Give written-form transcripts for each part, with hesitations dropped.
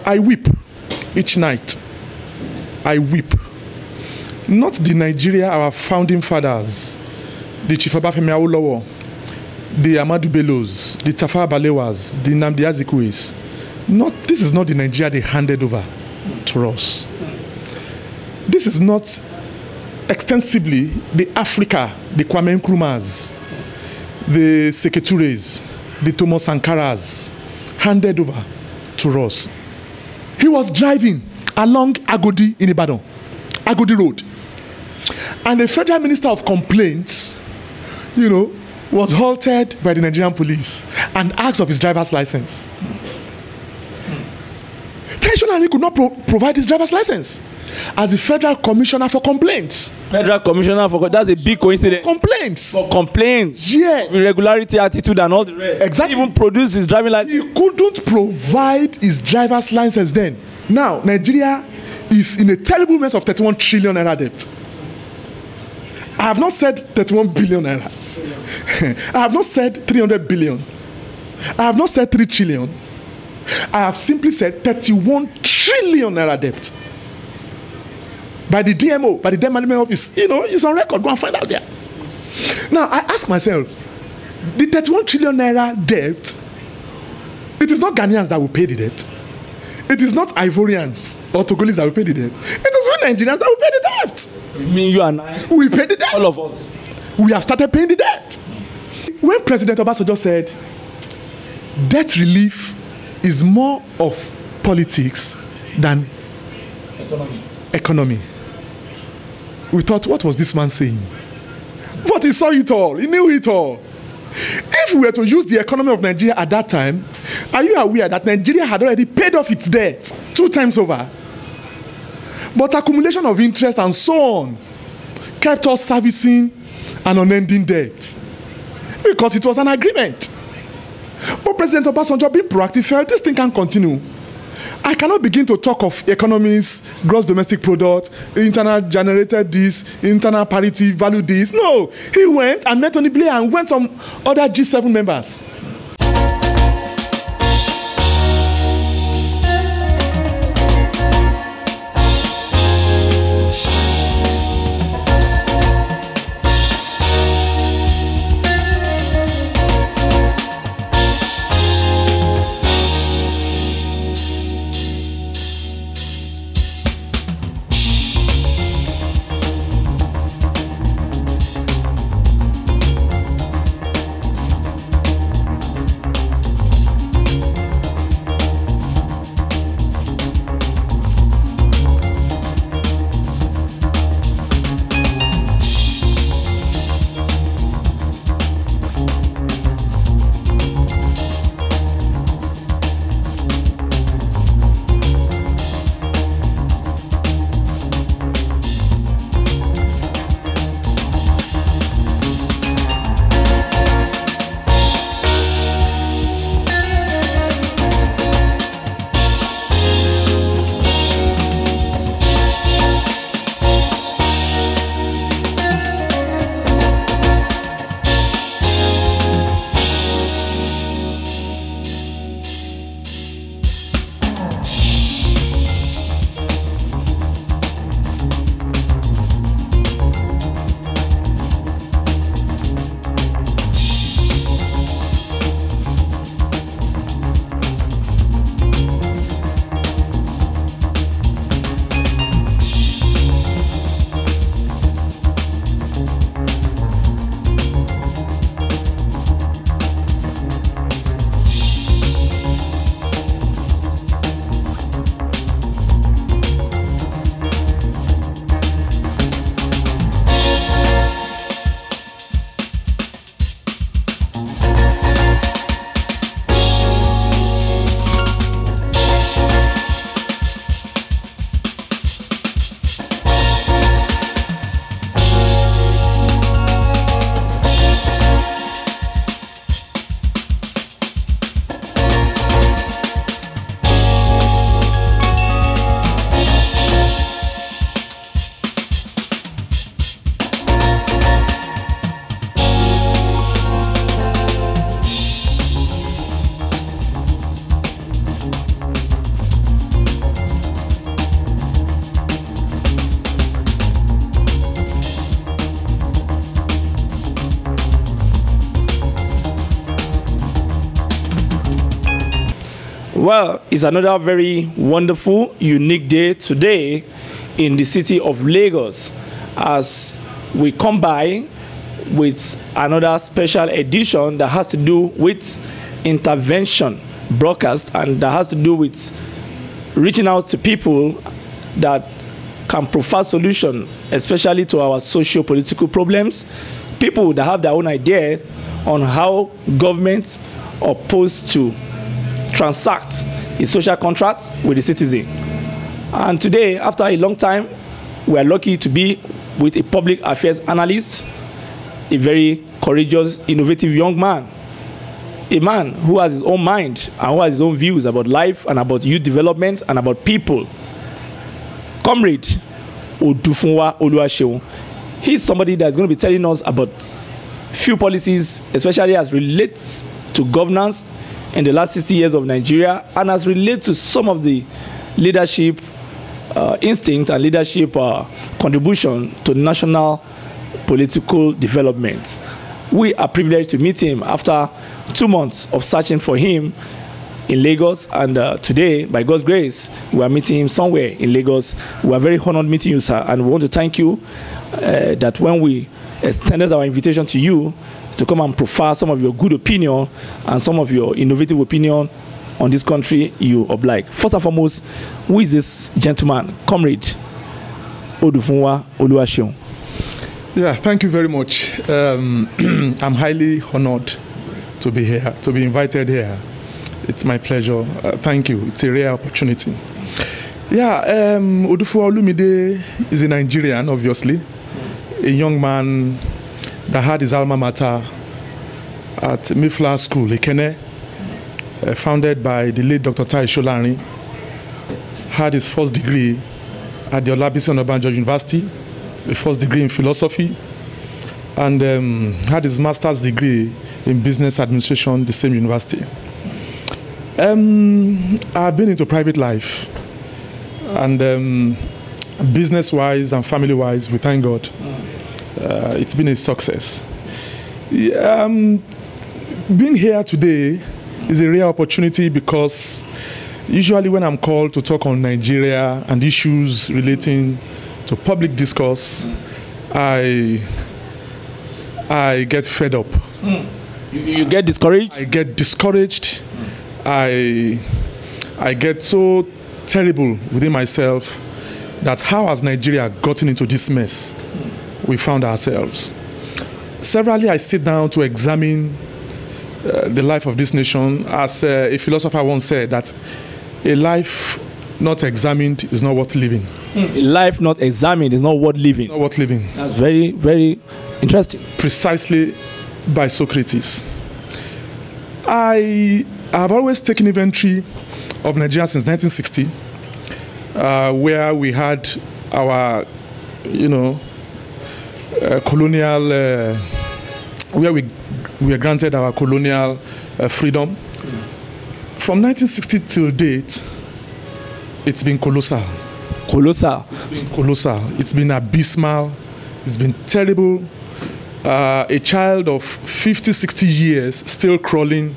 I weep each night. I weep. Not the Nigeria, our founding fathers, the Chief Obafemi Awolowo, the Ahmadu Bellos, the Tafawa Balewas, the Nnamdi Azikiwes. This is not the Nigeria they handed over to us. This is not extensively the Africa, the Kwame Nkrumahs, the Seketures, the Thomas Sankaras handed over to us. He was driving along Agodi in Ibadan, Agodi Road. And the Federal Minister of Complaints, was halted by the Nigerian police and asked of his driver's license. Tensionally could not provide his driver's license as the Federal Commissioner for Complaints. Federal Commissioner for that's a big coincidence. Complaints. For complaints. Yes. Irregularity, attitude, and all the rest. Exactly. He even produced his driving license. He couldn't provide his driver's license then. Now, Nigeria is in a terrible mess of 31 trillion naira debt. I have not said 31 billion naira. I have not said 300 billion. I have not said 3 trillion. I have simply said 31 trillion naira debt. By the DMO, by the Debt Management Office, it's on record. Go and find out there. Now, I ask myself, the 31 trillion naira debt, it is not Ghanaians that will pay the debt. It is not Ivorians or Togolese that will pay the debt. It is we Nigerians that will pay the debt. You mean you and I? We pay the debt. All of us. We have started paying the debt. When President Obasanjo said, debt relief is more of politics than economy. We thought, what was this man saying? But he saw it all. He knew it all. If we were to use the economy of Nigeria at that time, are you aware that Nigeria had already paid off its debt 2 times over? But accumulation of interest and so on kept us servicing an unending debt because it was an agreement. But President Obasanjo, being proactive, felt this thing can continue. I cannot begin to talk of economies, gross domestic product, internal generated this, internal parity, value this. No, he went and met Tony Blair and went some other G7 members. Well, it's another very wonderful, unique day today in the city of Lagos as we come by with another special edition that has to do with intervention broadcast and that has to do with reaching out to people that can provide solution, especially to our socio-political problems, people that have their own idea on how government are supposed to transact a social contract with the citizen. And today, after a long time, we are lucky to be with a public affairs analyst, a very courageous, innovative young man, a man who has his own mind and who has his own views about life and about youth development and about people. Comrade Odufuwa Oluwaseun. He's somebody that's going to be telling us about few policies, especially as relates to governance in the last 60 years of Nigeria and as relates to some of the leadership instinct and leadership contribution to national political development. We are privileged to meet him after 2 months of searching for him in Lagos, and today, by God's grace, we are meeting him somewhere in Lagos. We are very honored meeting you, sir, and we want to thank you that when we extended our invitation to you to come and profile some of your good opinion and some of your innovative opinion on this country, you oblige. First and foremost, who is this gentleman, Comrade Odufuwa Oluwaseun? Yeah, thank you very much. I'm highly honored to be here, to be invited here. It's my pleasure. Thank you. It's a rare opportunity. Yeah, Odufuwa Olumide is a Nigerian, obviously. A young man that had his alma mater at Mayflower School, Ikenne, founded by the late Dr. Tai Sholari. Had his first degree at the Olabisi Onabanjo University, a first degree in philosophy, and had his master's degree in business administration, the same university. I've been into private life, and business-wise and family-wise, we thank God. It's been a success. Being here today is a rare opportunity because usually when I'm called to talk on Nigeria and issues relating to public discourse, I get fed up. You get discouraged? I get discouraged. I get so terrible within myself that how has Nigeria gotten into this mess we found ourselves? Severally, I sit down to examine the life of this nation. As a philosopher once said, that a life not examined is not worth living. A life not examined is not worth living. Not worth living. That's very, very interesting. Precisely by Socrates. I have always taken inventory of Nigeria since 1960, where we had our, colonial, where we were granted our colonial freedom. From 1960 till date, it's been colossal. Colossal. It's been colossal. It's been abysmal. It's been terrible. A child of 50, 60 years still crawling,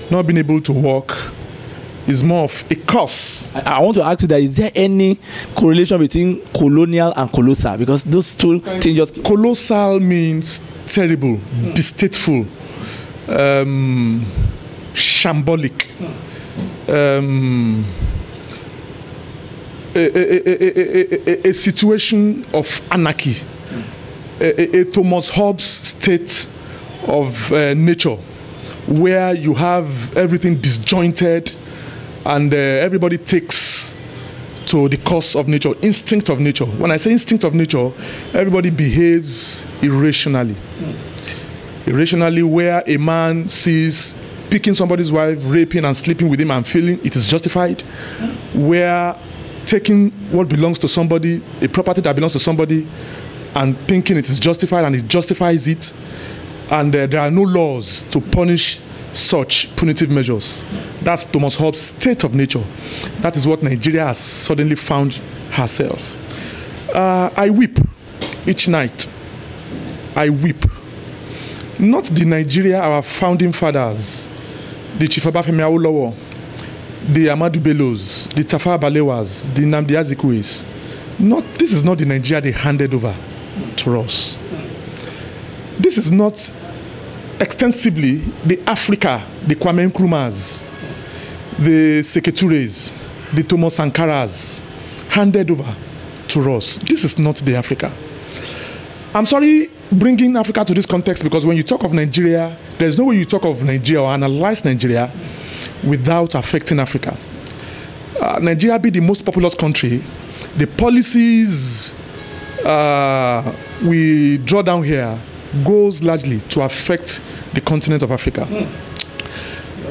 not being able to walk, is more of a curse. I want to ask you that, is there any correlation between colonial and colossal? Because those two things just... Colossal means terrible, distasteful, shambolic, a situation of anarchy, a Thomas Hobbes state of nature, where you have everything disjointed and everybody takes to the course of nature, instinct of nature. When I say instinct of nature, everybody behaves irrationally. Irrationally, where a man sees picking somebody's wife, raping and sleeping with him and feeling it is justified, where taking what belongs to somebody, a property that belongs to somebody, and thinking it is justified and it justifies it, and there are no laws to punish such punitive measures. That's Thomas Hobbes' state of nature. That is what Nigeria has suddenly found herself. I weep each night. I weep. Not the Nigeria our founding fathers, the Chief Olusegun Aremu Obasanjo, the Ahmadu Bellos, the Tafawa Balewas, the Nnamdi Azikiwes. This is not the Nigeria they handed over to us. This is not extensively the Africa, the Kwame Nkrumahs, the Seketures, the Thomas Sankaras handed over to us. This is not the Africa. I'm sorry bringing Africa to this context, because when you talk of Nigeria, there's no way you talk of Nigeria or analyze Nigeria without affecting Africa. Nigeria being the most populous country, the policies we draw down here goes largely to affect the continent of Africa.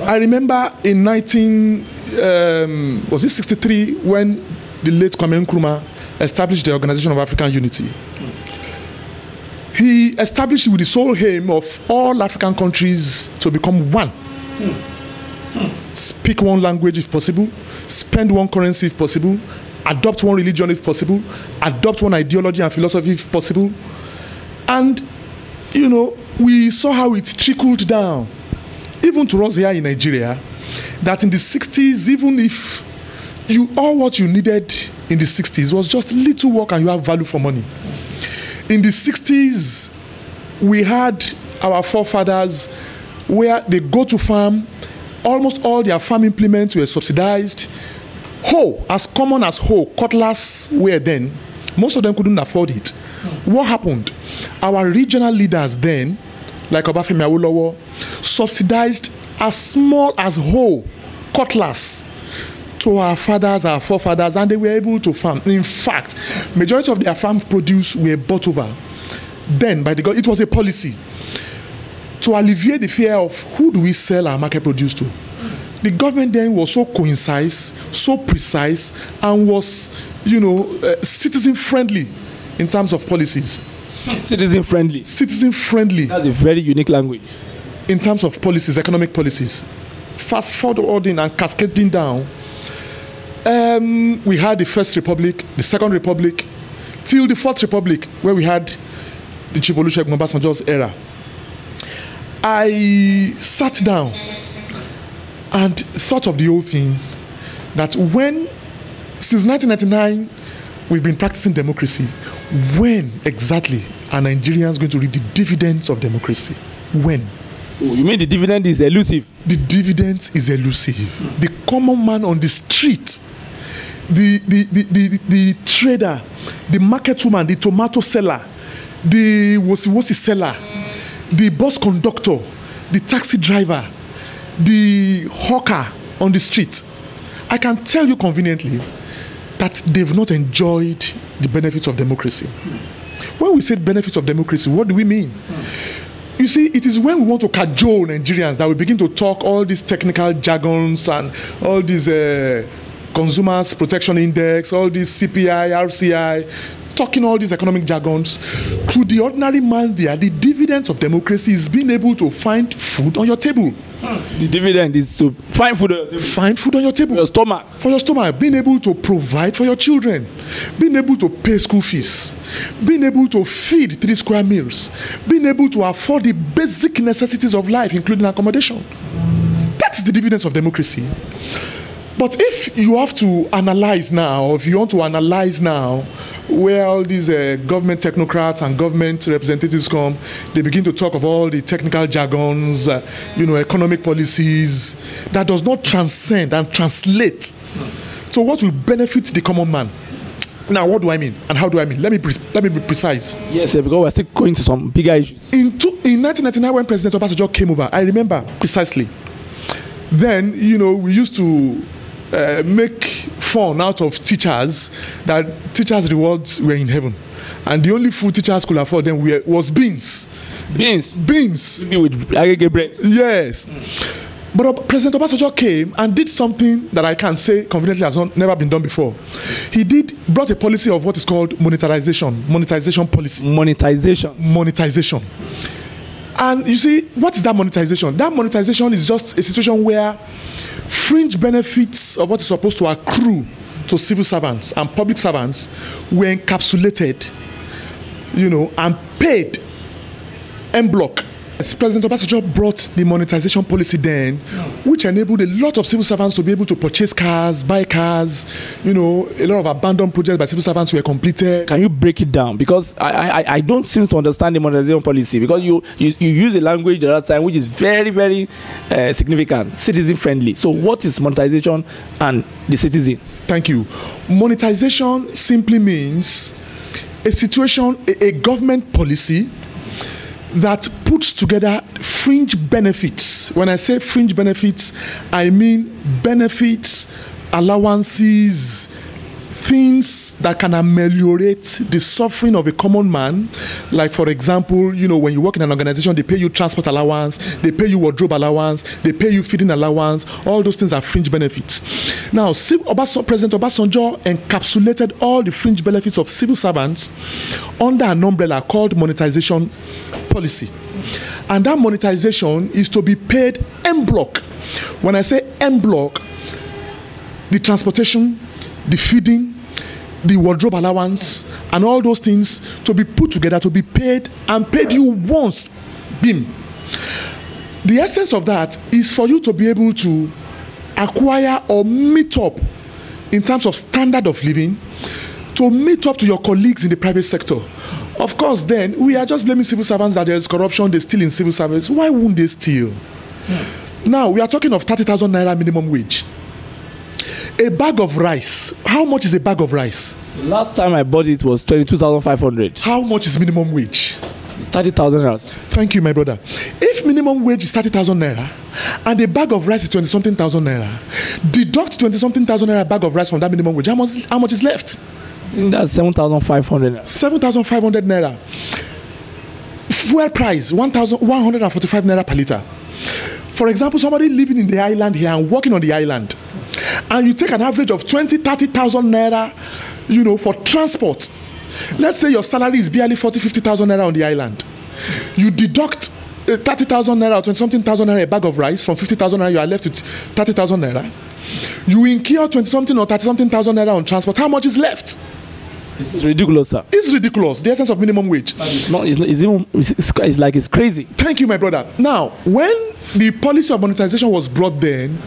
I remember in 1963 when the late Kwame Nkrumah established the Organization of African Unity. He established it with the sole aim of all African countries to become one. Speak one language if possible, spend one currency if possible, adopt one religion if possible, adopt one ideology and philosophy if possible. And, you know, we saw how it trickled down, even to us here in Nigeria, that in the 60s, even if all what you needed in the 60s was just little work and you have value for money. In the 60s, we had our forefathers where they go to farm, almost all their farm implements were subsidized. Hoe, as common as hoe, cutlass were then, most of them couldn't afford it. What happened? Our regional leaders then, like Obafemi Awolowo, subsidized as small as hoe, cutlass, to our fathers, our forefathers, and they were able to farm. In fact, majority of their farm produce were bought over. Then, by the God, it was a policy to alleviate the fear of who do we sell our market produce to. The government then was so concise, so precise, and was, you know, citizen-friendly in terms of policies. Citizen-friendly. Citizen-friendly. That's a very unique language. In terms of policies, economic policies. Fast forwarding and cascading down. We had the First Republic, the Second Republic, till the Fourth Republic, where we had the Chief Olusegun Obasanjo's era. I sat down and thought of the whole thing, that since 1999, we've been practicing democracy. When exactly are Nigerians going to reap the dividends of democracy? When? Oh, you mean the dividend is elusive? The dividend is elusive. The common man on the street, the trader, the market woman, the tomato seller, the wasi seller, the bus conductor, the taxi driver, the hawker on the street, I can tell you conveniently that they've not enjoyed the benefits of democracy. When we say benefits of democracy, what do we mean? You see, it is when we want to cajole Nigerians that we begin to talk all these technical jargons and all these consumers protection index, all these CPI, RCI, talking all these economic jargons. To the ordinary man there, the dividends of democracy is being able to find food on your table. The dividend is to find food on your table. Find food on your table. For your stomach. For your stomach. Being able to provide for your children. Being able to pay school fees. Being able to feed 3 square meals. Being able to afford the basic necessities of life, including accommodation. That is the dividends of democracy. But if you have to analyze now, or if you want to analyze now, where all these government technocrats and government representatives come, they begin to talk of all the technical jargons, economic policies, that does not transcend and translate. So what will benefit the common man? Now, what do I mean? And how do I mean? Let me be precise. Yes, sir, because we're still going to some bigger issues. In 1999, when President Obasanjo came over, I remember precisely. Then, we used to make fun out of teachers, that teachers' rewards were in heaven. And the only food teachers could afford then was beans. Beans? Beans. With agege bread. Yes. But President Obasanjo came and did something that I can say conveniently has never been done before. He brought a policy of what is called monetization policy. Monetization. And you see, what is that monetization? That monetization is just a situation where fringe benefits of what is supposed to accrue to civil servants and public servants were encapsulated, and paid en bloc President Obasanjo brought the monetization policy then, which enabled a lot of civil servants to be able to purchase cars, buy cars. You know, a lot of abandoned projects by civil servants were completed. Can you break it down? Because I don't seem to understand the monetization policy, because you use a language the other time which is very, very significant, citizen friendly. So what is monetization and the citizen? Thank you. Monetization simply means a situation, a government policy that puts together fringe benefits. When I say fringe benefits, I mean benefits, allowances, things that can ameliorate the suffering of a common man. Like, for example, you know, when you work in an organization, they pay you transport allowance, they pay you wardrobe allowance, they pay you feeding allowance. All those things are fringe benefits. Now, President Obasanjo encapsulated all the fringe benefits of civil servants under an umbrella called monetization policy. And that monetization is to be paid en bloc. When I say en bloc, the transportation, the feeding, the wardrobe allowance, and all those things to be put together, to be paid, and paid you once. Bim. The essence of that is for you to be able to acquire or meet up in terms of standard of living, to meet up to your colleagues in the private sector. Of course, then, we are just blaming civil servants that there is corruption, they steal in civil service. Why wouldn't they steal? Now, we are talking of 30,000 naira minimum wage. A bag of rice. How much is a bag of rice? The last time I bought it was 22,500. How much is minimum wage? It's 30,000 naira. Thank you, my brother. If minimum wage is 30,000 naira and a bag of rice is 20-something thousand naira, deduct 20-something thousand naira bag of rice from that minimum wage. How much is left? I think that's 7,500 naira. 7,500 naira. Fuel price 1,145 naira per liter. For example, somebody living in the island here and working on the island, and you take an average of 20-30,000 naira, you know, for transport. Let's say your salary is barely 40-50,000 naira on the island. You deduct 30,000 naira or 20-something thousand naira a bag of rice from 50,000 naira, you are left with 30,000 naira. You incur 20-something or 30-something thousand naira on transport. How much is left? It's ridiculous, sir. It's ridiculous. The essence of minimum wage. It's like it's crazy. Thank you, my brother. Now, when the policy of monetization was brought then,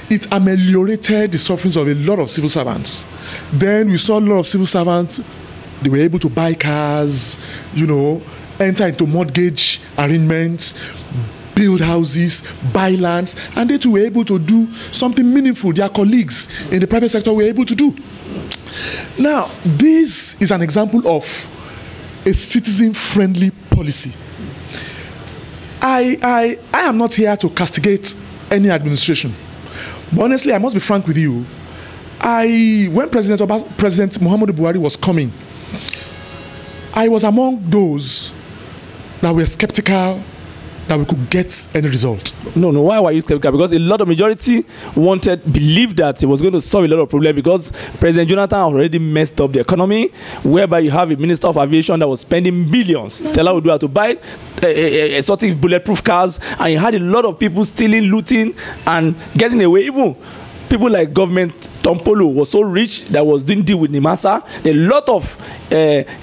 it ameliorated the sufferings of a lot of civil servants. Then we saw a lot of civil servants, they were able to buy cars, you know, enter into mortgage arrangements, build houses, buy lands, and they too were able to do something meaningful their colleagues in the private sector were able to do. Now, this is an example of a citizen-friendly policy. I am not here to castigate any administration. But honestly, I must be frank with you. When President Muhammadu Buhari was coming, I was among those that were skeptical that we could get any result. No. Why were you skeptical? Because a lot of majority believed that it was going to solve a lot of problems, because President Jonathan already messed up the economy, whereby you have a Minister of Aviation that was spending billions, Stella Odufuwa, to buy exotic bulletproof cars, and you had a lot of people stealing, looting, and getting away. Even people like government Tompolo was so rich that was doing deal with Nimasa. There are a lot of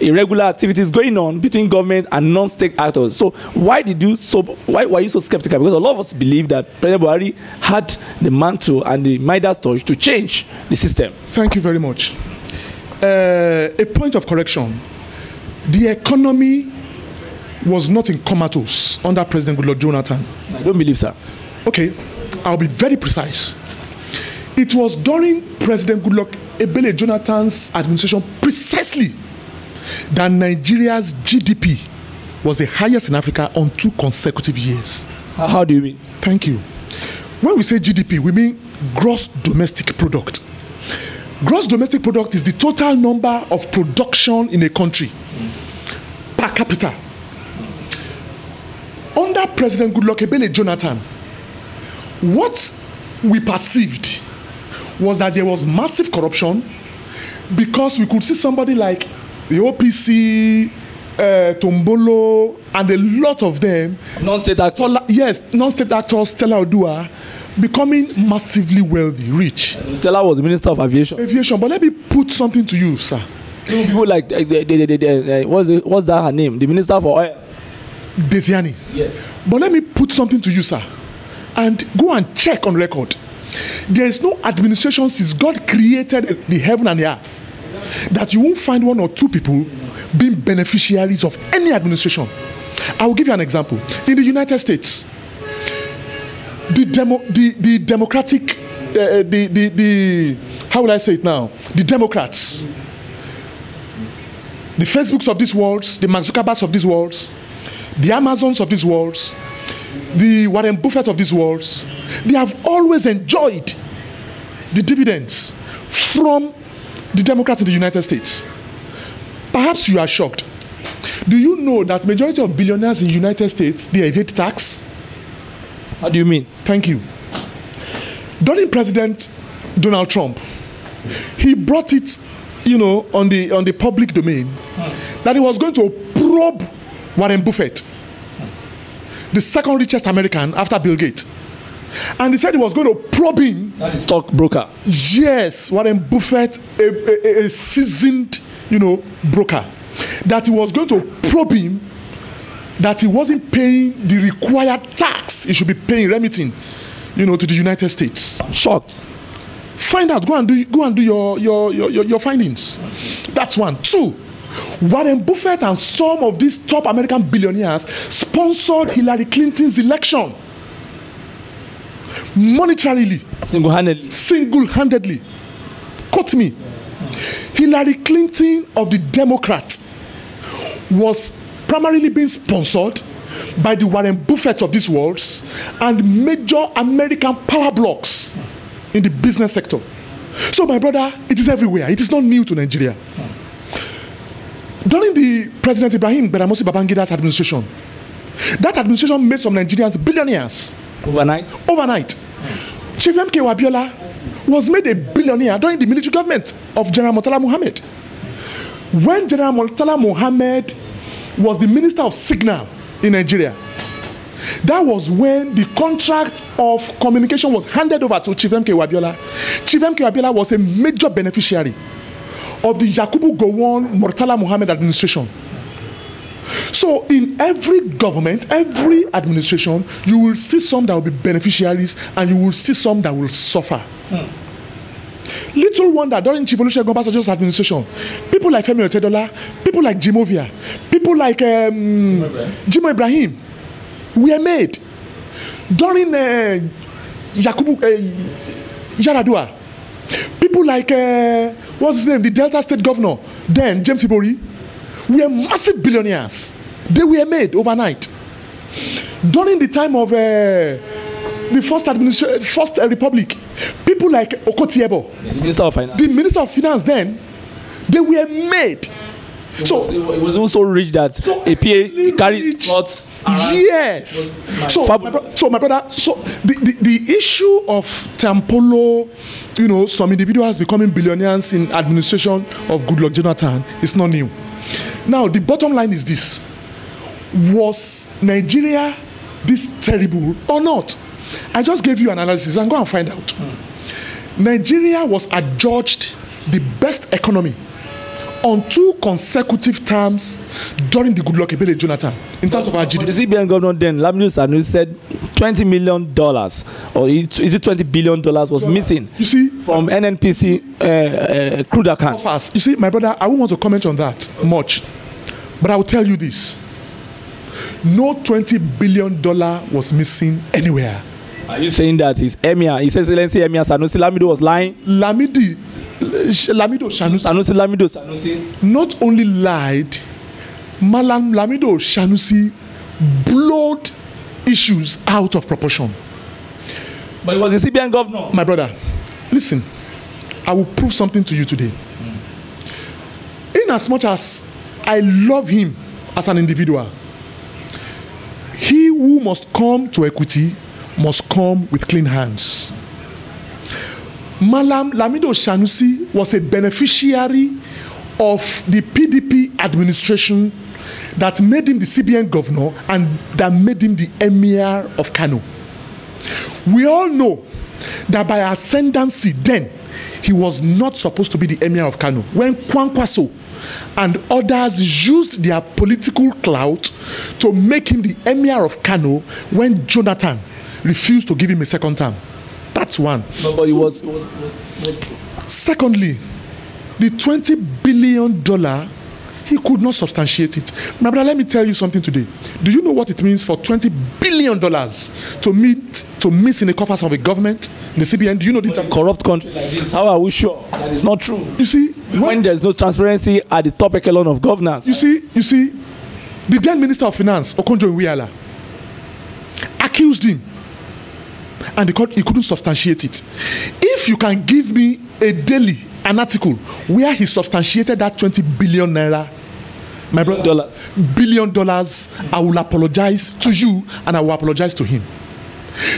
irregular activities going on between government and non-state actors. So why were you so skeptical? Because a lot of us believe that President Buhari had the mantle and the Midas touch to change the system. Thank you very much. A point of correction. The economy was not in comatose under President Goodluck Jonathan. I don't believe, sir. Okay, I'll be very precise. It was during President Goodluck Ebele Jonathan's administration precisely that Nigeria's GDP was the highest in Africa on 2 consecutive years. How do you mean? Thank you. When we say GDP, we mean gross domestic product. Gross domestic product is the total number of production in a country per capita. Under President Goodluck Ebele Jonathan, what we perceived was that there was massive corruption, because we could see somebody like the OPC, Tombolo, and a lot of them, non-state actors. Non-state actors, Stella Odufuwa, becoming massively wealthy, rich. Stella was the Minister of Aviation. But let me put something to you, sir. People like what's that her name? The Minister for Oil. Desiani. Yes. But let me put something to you, sir, and go and check on record. There is no administration since God created the heaven and the earth that you won't find one or two people being beneficiaries of any administration. I will give you an example. In the United States, the Democratic, how will I say it now? The Democrats, the Facebooks of this world, the Mark Zuckerbergs of this world, the Amazons of this world, the Warren Buffett of this world, they have always enjoyed the dividends from the Democrats in the United States. Perhaps you are shocked. Do you know that majority of billionaires in the United States, they evade tax? How do you mean? Thank you. During President Donald Trump, he brought it, on the public domain that he was going to probe Warren Buffett, the second richest American after Bill Gates. And he said he was going to probe him. That is stockbroker. Yes, Warren Buffett, a seasoned, broker. That he was going to probe him, that he wasn't paying the required tax he should be paying, remitting, to the United States. I'm shocked. Find out. Go and do your findings. That's one. Two, Warren Buffett and some of these top American billionaires sponsored Hillary Clinton's election monetarily. Single-handedly. Quote me. Hillary Clinton of the Democrats was primarily being sponsored by the Warren Buffett of this world and major American power blocks in the business sector. So, my brother, it is everywhere. It is not new to Nigeria. During the President Ibrahim Badamasi Babangida's administration, that administration made some Nigerians billionaires. Overnight. Chief M.K. Abiola was made a billionaire during the military government of General Murtala Muhammad. When General Murtala Muhammad was the Minister of Signal in Nigeria, that was when the contract of communication was handed over to Chief M.K. Abiola. Chief M.K. Abiola was a major beneficiary of the Yakubu Gowon Murtala Muhammad administration. So in every government, every administration, you will see some that will be beneficiaries and you will see some that will suffer. Little wonder during Chief Olusegun Obasanjo's administration, people like Femi Otedola, people like Jimovia, people like Jimo Ibrahim were made. During Yakubu Yaradua, people like what's his name, the Delta State Governor, then James Ibori, were massive billionaires. They were made overnight. During the time of the first republic, people like Okotiebo, the Minister of Finance then, they were made. It was also rich that a PA carries plots. Yes. So my brother, the issue of Tampolo, some individuals becoming billionaires in administration of Goodluck Jonathan is not new. Now the bottom line is this: was Nigeria this terrible or not? I just gave you an analysis and go and find out. Nigeria was adjudged the best economy on 2 consecutive terms during the Goodluck Ebele Jonathan in terms of our GDP. The CBN governor then, Olabisi Sanusi, said $20 million or is it $20 billion was missing, you see, from NNPC crude accounts. You see, my brother, I won't want to comment on that much, but I will tell you this: no $20 billion was missing anywhere. Are you saying that his Emir, His Excellency Emir Sanusi Lamido was lying? Lamido Sanusi not only lied, Malam Lamido Sanusi blowed issues out of proportion. But he was the CBN governor. My brother, listen, I will prove something to you today. In as much as I love him as an individual, he who must come to equity must come with clean hands. Malam Lamido Sanusi was a beneficiary of the PDP administration that made him the CBN governor and that made him the Emir of Kano. We all know that by ascendancy then, he was not supposed to be the emir of Kano. When Kwankwaso and others used their political clout to make him the emir of Kano when Jonathan refused to give him a second term. That's one. But it was. Secondly, the $20 billion, he could not substantiate it. My brother, let me tell you something today. Do you know what it means for $20 billion to miss in the coffers of a government, in the CBN? Do you know the corrupt country like this? How are we sure that it's not true? You see, when there's no transparency at the top echelon of governance. You see, the then Minister of Finance, Okonjo-Iweala, accused him, and he couldn't substantiate it. If you can give me a daily an article where he substantiated that 20 billion naira, my brother, $1 billion, I will apologize to you and I will apologize to him.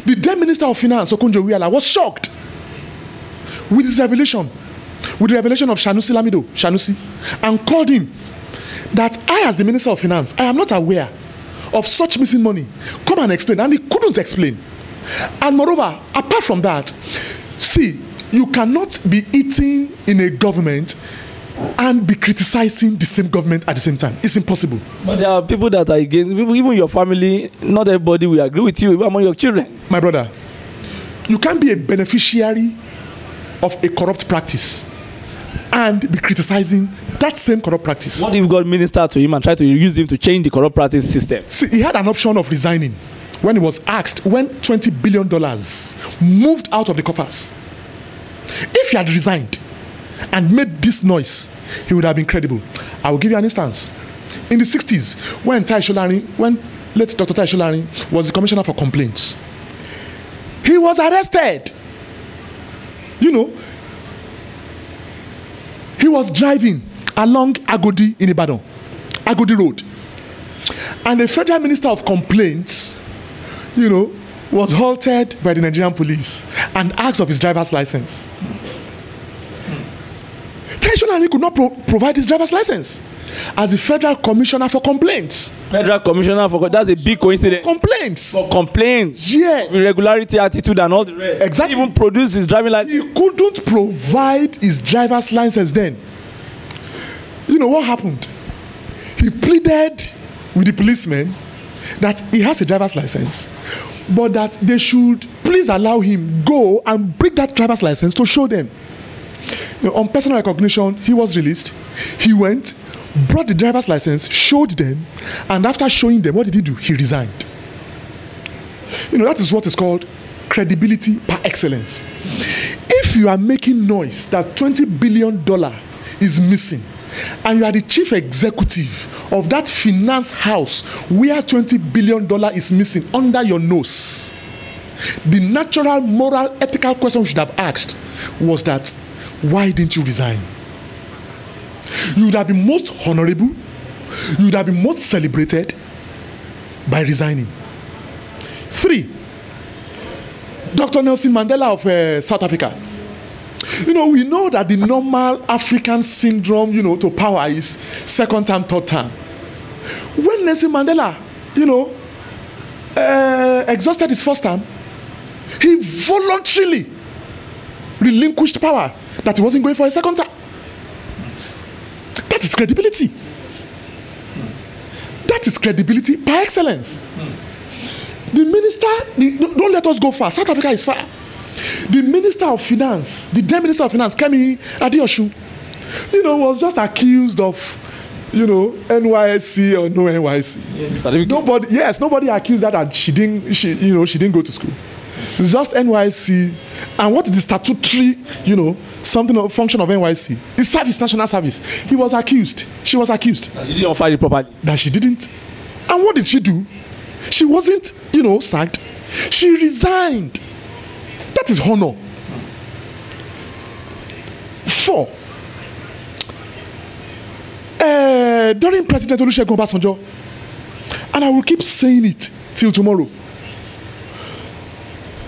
The then Minister of Finance, Okonjo-Iweala, was shocked with his revelation, with the revelation of Sanusi, and called him that I, as the Minister of Finance, I am not aware of such missing money. Come and explain. And he couldn't explain. And moreover, apart from that, see, you cannot be eating in a government and be criticizing the same government at the same time. It's impossible. But there are people that are against, even your family, not everybody will agree with you, even among your children. My brother, you can't be a beneficiary of a corrupt practice and be criticizing that same corrupt practice. What if God ministered to him and tried to use him to change the corrupt practice system? See, he had an option of resigning when he was asked, when $20 billion moved out of the coffers. If he had resigned and made this noise, he would have been credible. I will give you an instance. In the 60s, when late Dr. Tai Sholari was the Commissioner for Complaints, he was arrested. You know, he was driving along Agodi in Ibadan, Agodi Road. And the Federal Minister of Complaints, you know, was halted by the Nigerian police and asked of his driver's license. Tai Sholari could not provide his driver's license as the Federal Commissioner for Complaints. Federal Commissioner for That's a big coincidence. Complaints. For complaints. Yes. Irregularity, attitude, and all the rest. Exactly. He even produced his driving license. He couldn't provide his driver's license then. You know what happened? He pleaded with the policemen that he has a driver's license, but that they should please allow him go and bring that driver's license to show them. You know, on personal recognition, he was released. He went, brought the driver's license, showed them, and after showing them, what did he do? He resigned. You know, that is what is called credibility par excellence. If you are making noise that $20 billion is missing, and you are the chief executive of that finance house where $20 billion is missing under your nose, the natural, moral, ethical question you should have asked was that, why didn't you resign? You would have been most honorable, you would have been most celebrated by resigning. 3, Dr. Nelson Mandela of South Africa. You know, we know that the normal African syndrome, you know, to power is second term, third term. When Nelson Mandela, you know, exhausted his first term, he voluntarily relinquished power, that he wasn't going for a second term. That is credibility. That is credibility by excellence. The minister, don't let us go far. South Africa is far. The Minister of Finance, the then Minister of Finance, Kemi Adeosun, you know, was just accused of, you know, NYSC or no NYSC. Yeah, nobody accused her that she didn't go to school. It's just NYSC. And what is the statutory, you know, something of function of NYSC? It's service, national service. He was accused. She was accused. That she didn't offer it properly. That she didn't. And what did she do? She wasn't, you know, sacked. She resigned. That is honor. 4. During President Olusegun Obasanjo, and I will keep saying it till tomorrow,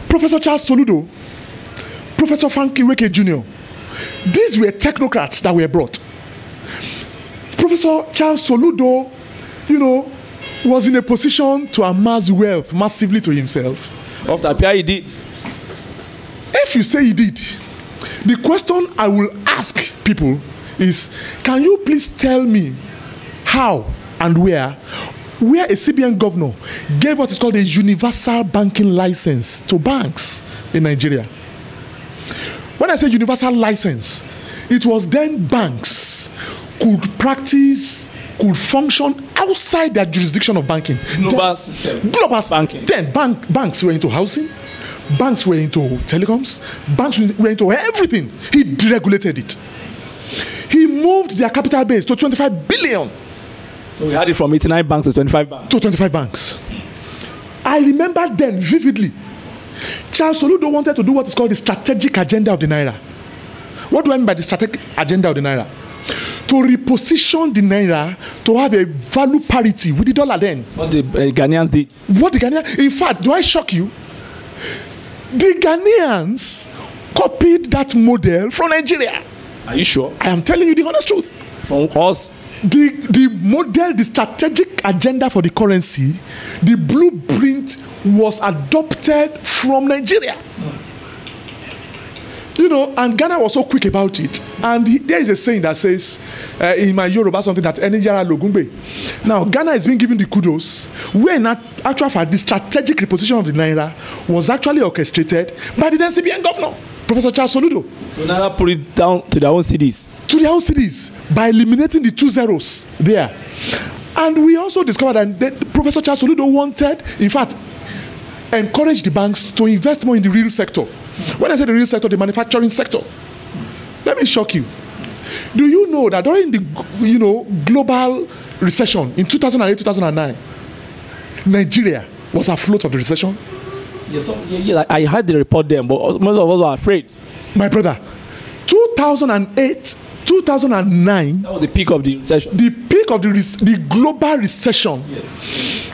Professor Charles Soludo, Professor Frankie Weke Jr., these were technocrats that were brought. Professor Charles Soludo, you know, was in a position to amass wealth massively to himself. After Pierre, he did. If you say he did, The question I will ask people is, can you please tell me how and where a CBN governor gave what is called a universal banking license to banks in Nigeria? When I say universal license, it was then banks could function outside their jurisdiction of banking. Global system. Global banking. Then banks were into housing, banks were into telecoms, banks were into everything. He deregulated it. He moved their capital base to 25 billion. So we had it from 89 banks to 25 banks. To 25 banks. I remember then vividly, Charles Soludo wanted to do what is called the strategic agenda of the Naira. What do I mean by the strategic agenda of the Naira? To reposition the Naira to have a value parity with the dollar then. What the Ghanaians did. What the Ghanaians, in fact, do I shock you? The Ghanaians copied that model from Nigeria. Are you sure? I am telling you the honest truth. From us? The model, the strategic agenda for the currency, the blueprint was adopted from Nigeria. You know, and Ghana was so quick about it. And there is a saying that says, in my Yoruba, something that Enijara Logumbe. Now, Ghana is being given the kudos, where in actual fact, the strategic reposition of the Naira was actually orchestrated by the then CBN governor, Professor Charles Soludo. So Naira put it down to their own cities. To their own cities, by eliminating the 2 zeros there. And we also discovered that Professor Charles Soludo wanted, in fact, encourage the banks to invest more in the real sector. When I say the real sector, the manufacturing sector. Let me shock you. Do you know that during the global recession in 2008-2009, Nigeria was afloat of the recession? Yes, I heard the report then, but most of us were afraid. My brother, 2008, 2009. That was the peak of the recession. The peak of the global recession. Yes.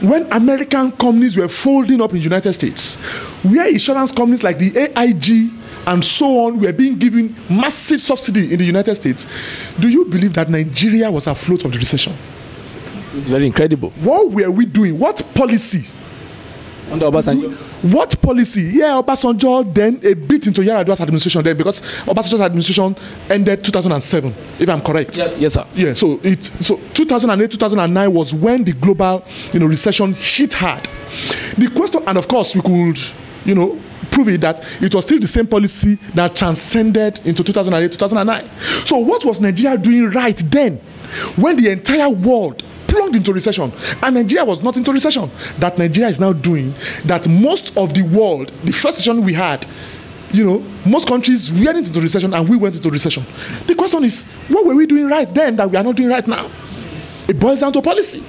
When American companies were folding up in the United States, where insurance companies like the AIG and so on were being given massive subsidy in the United States, do you believe that Nigeria was afloat of the recession? It's very incredible. What were we doing? What policy? Under Obasanjo. What policy? Yeah, Obasanjo then a bit into Yar'Adua's administration then, because Obasanjo's administration ended 2007, if I'm correct. Yeah, yes, sir. Yeah, so 2008, 2009 was when the global recession hit hard. The question, and of course we could prove it, that it was still the same policy that transcended into 2008, 2009. So what was Nigeria doing right then when the entire world plunged into recession and Nigeria was not into recession, that Nigeria is now doing, that most of the world, the first recession we had, most countries went into recession and we went into recession. The question is, what were we doing right then that we are not doing right now? It boils down to policy.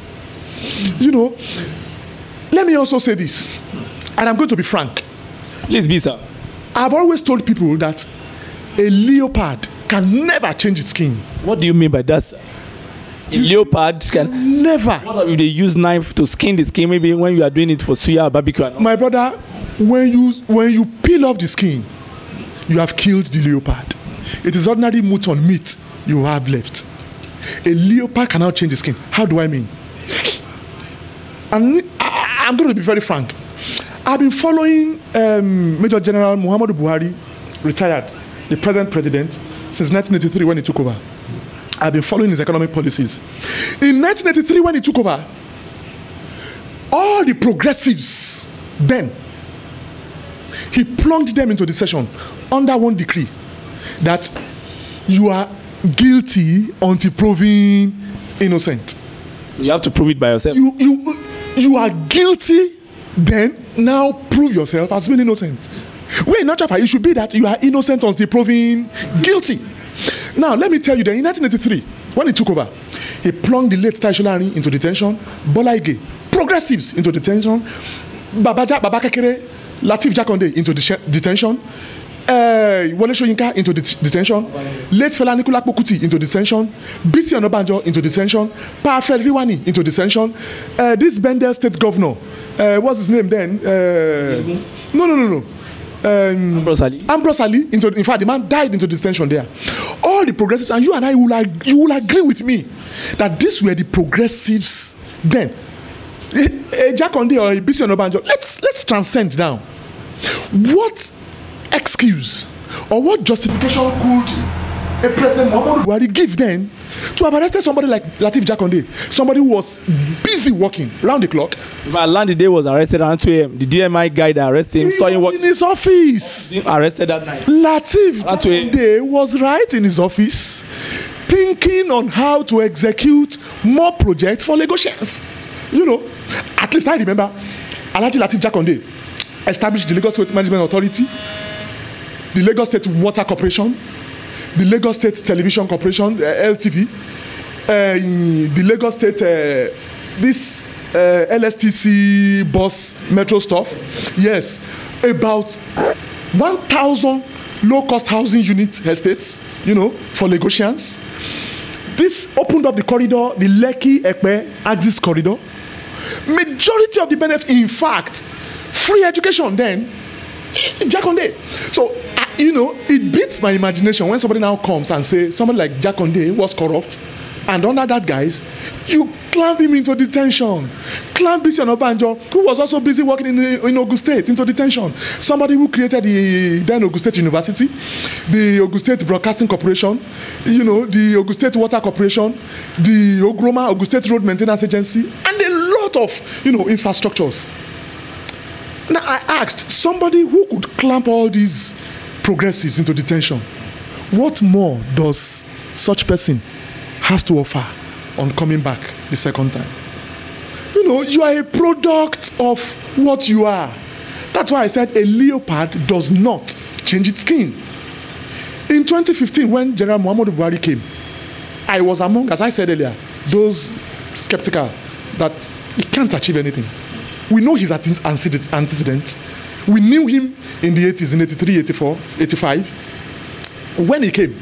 Let me also say this, and I'm going to be frank. Please be, sir. I've always told people that a leopard can never change its skin. What do you mean by that, sir? A leopard can never. What if they use knife to skin the skin? Maybe when you are doing it for suya or barbecue. My brother, when you peel off the skin, you have killed the leopard. It is ordinary mutton meat you have left. A leopard cannot change the skin. How do I mean? And I'm going to be very frank. I've been following Major General Muhammadu Buhari, retired, the present president, since 1983 when he took over. I've been following his economic policies. In 1983 when he took over, all the progressives then, he plunged them into the session under one decree that you are guilty until proven innocent. So you have to prove it by yourself. You are guilty, then now prove yourself as being innocent. Well, not if it should be that you are innocent until proven guilty. Now, let me tell you that in 1983, when he took over, he plunged the late Taisholari into detention, Bola Ige, progressives into detention, Babakekere, Lateef Jakonde into detention, Wole Soyinka into detention, late Fela Anikulapo Kuti into detention, Bisi Onabanjo into detention, Pa Fred Riwani into detention, this Bendel state governor, what's his name then? No. Ambrose Ali in fact the man died into detention there. All the progressives, and you and I will agree with me that these were the progressives then. Jakonde or Bisi Onabanjo, let's transcend now. What excuse or what justification could a President Muhammadu Buhari give then to have arrested somebody like Lateef Jakonde, somebody who was busy working round the clock? But Day was arrested around 2 a.m. The DMI guy that arrested him saw him in his office. Arrested that night. Lateef Jakonde was right in his office, thinking on how to execute more projects for Lagosians. You know, at least I remember Alhaji Lateef Jakonde established the Lagos State Management Authority, the Lagos State Water Corporation, the Lagos State Television Corporation, LTV, the Lagos State, this LSTC bus metro stuff. Yes, about 1,000 low-cost housing unit estates, you know, for Lagosians. This opened up the corridor, the Lekki-Epe Axis corridor. Majority of the benefit, in fact, free education then, Jakonde. So, you know, it beats my imagination when somebody now comes and say somebody like Jakonde was corrupt, and under that guise, you clamp him into detention. Clamp Onabanjo, who was also busy working in Ogun State, into detention. Somebody who created the then Ogun State University, the Ogun State Broadcasting Corporation, you know, the Ogun State Water Corporation, the Ogun State Road Maintenance Agency, and a lot of, you know, infrastructures. Now I asked somebody who could clamp all these progressives into detention, what more does such person has to offer on coming back the second time? You know, you are a product of what you are. That's why I said a leopard does not change its skin. In 2015, when General Muhammadu Buhari came, I was among, as I said earlier, those skeptical that he can't achieve anything. We know his antecedents. We knew him in the 80s, in 83, 84, 85. When he came,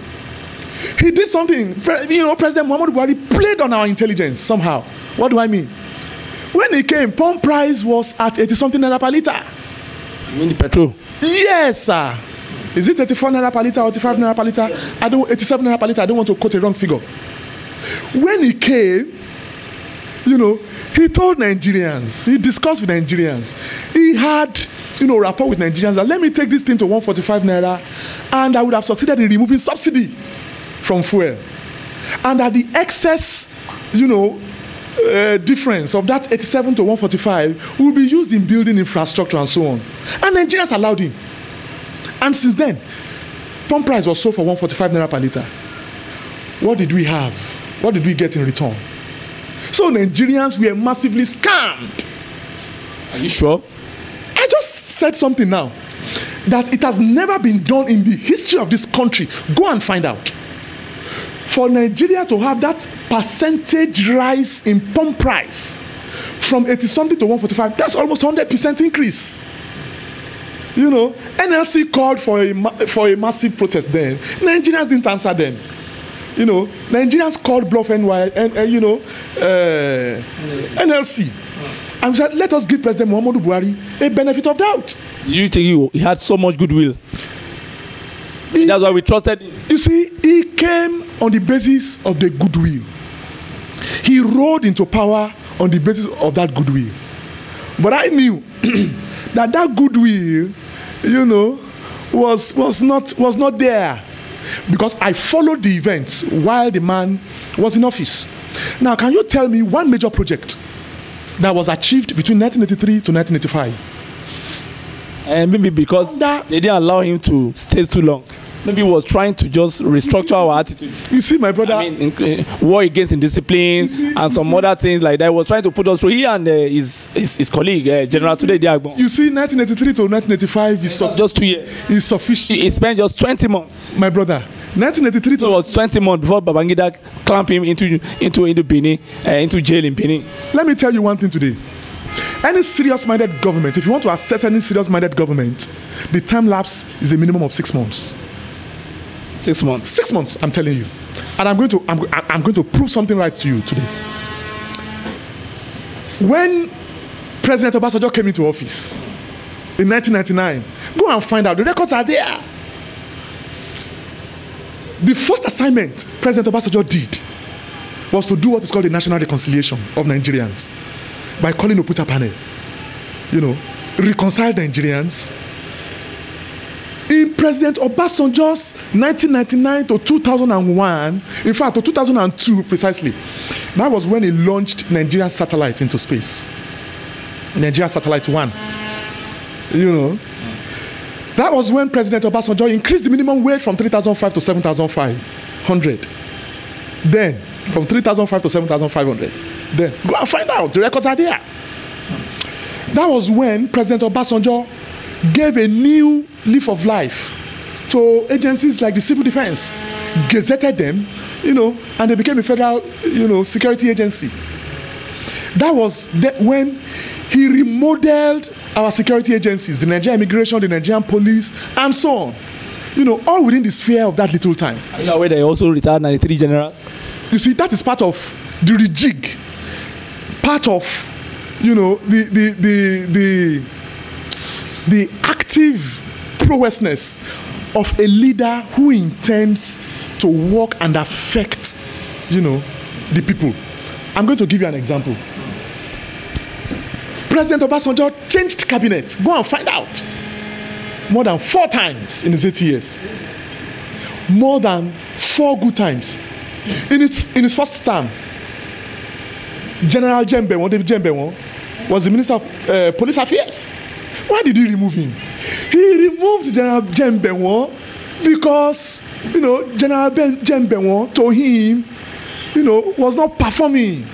he did something. You know, President Muhammadu Buhari played on our intelligence somehow. What do I mean? When he came, pump price was at 80-something naira per liter. You mean the petrol? Yes, sir. Is it 84 naira per liter or 85 naira per liter? 87 naira per liter. I don't want to quote a wrong figure. When he came, you know, he told Nigerians, he discussed with Nigerians, he had, you know, rapport with Nigerians that let me take this thing to 145 naira, and I would have succeeded in removing subsidy from fuel, and that the excess, you know, difference of that 87 to 145 will be used in building infrastructure and so on. And Nigerians allowed him. And since then, pump price was sold for 145 naira per liter. What did we have? What did we get in return? So Nigerians were massively scammed. Are you sure? I just said something now that it has never been done in the history of this country. Go and find out. For Nigeria to have that percentage rise in pump price from 80-something to 145, that's almost 100% increase. You know, NLC called for a massive protest then. Nigerians didn't answer them. You know, Nigerians called bluff NLC. And said, let us give President Muhammadu Buhari a benefit of doubt. Did you think he had so much goodwill? That's why we trusted him. You see, he came on the basis of the goodwill. He rode into power on the basis of that goodwill. But I knew that goodwill, you know, was not there, because I followed the events while the man was in office. Now, can you tell me one major project that was achieved between 1983 to 1985? And maybe because they didn't allow him to stay too long. Maybe he was trying to just restructure our attitude. You see, my brother. I mean, war against indiscipline and some other things like that. He was trying to put us through. He and his colleague, General Tunde Diagbon. You see, 1983 to 1985 is just 2 years. Is sufficient. He spent just 20 months. My brother, 1983 to was 20 months before Babangida clamped him into Benin, into jail in Benin. Let me tell you one thing today. Any serious-minded government, if you want to assess any serious-minded government, the time lapse is a minimum of 6 months. 6 months. 6 months, I'm telling you. And I'm going to prove something right to you today. When President Obasanjo came into office in 1999, go and find out. The records are there. The first assignment President Obasanjo did was to do what is called the national reconciliation of Nigerians by calling Oputa panel. You know, reconcile Nigerians. He President Obasanjo's 1999 to 2001, in fact, to 2002 precisely, that was when he launched Nigerian satellite into space. Nigeria Satellite 1. You know, that was when President Obasanjo increased the minimum wage from 3,500 to 7,500. Then, from 3,500 to 7,500. Then, go and find out. The records are there. That was when President Obasanjo gave a new leaf of life to agencies like the Civil Defense, gazetted them, you know, and they became a federal, you know, security agency. That was when he remodeled our security agencies, the Nigerian Immigration, the Nigerian Police, and so on. You know, all within the sphere of that little time. Are you aware that he also retired 93 generals? You see, that is part of the rejig, part of, you know, the active prowessness of a leader who intends to work and affect, you know, the people. I'm going to give you an example. President Obasanjo changed cabinet. Go and find out. More than 4 times in his 8 years. More than 4 good times. In his first term, General David Jembe was the Minister of Police Affairs. Why did he remove him? He removed General Jembe because, you know, General Jembe to him, you know, was not performing.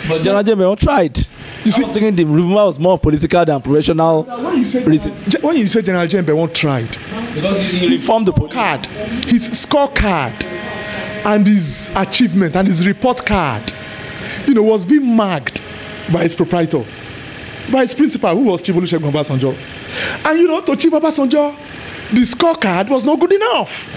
But General Jembe tried. You see, I was thinking the removal was more political than professional reasons. When you say General Jembe tried, because he reformed the police. His scorecard and his achievement and his report card, you know, was being marked by his proprietor, by his principal, who was Chief Olusegun Aremu Obasanjo. And you know, to Chief Obasanjo, the scorecard was not good enough.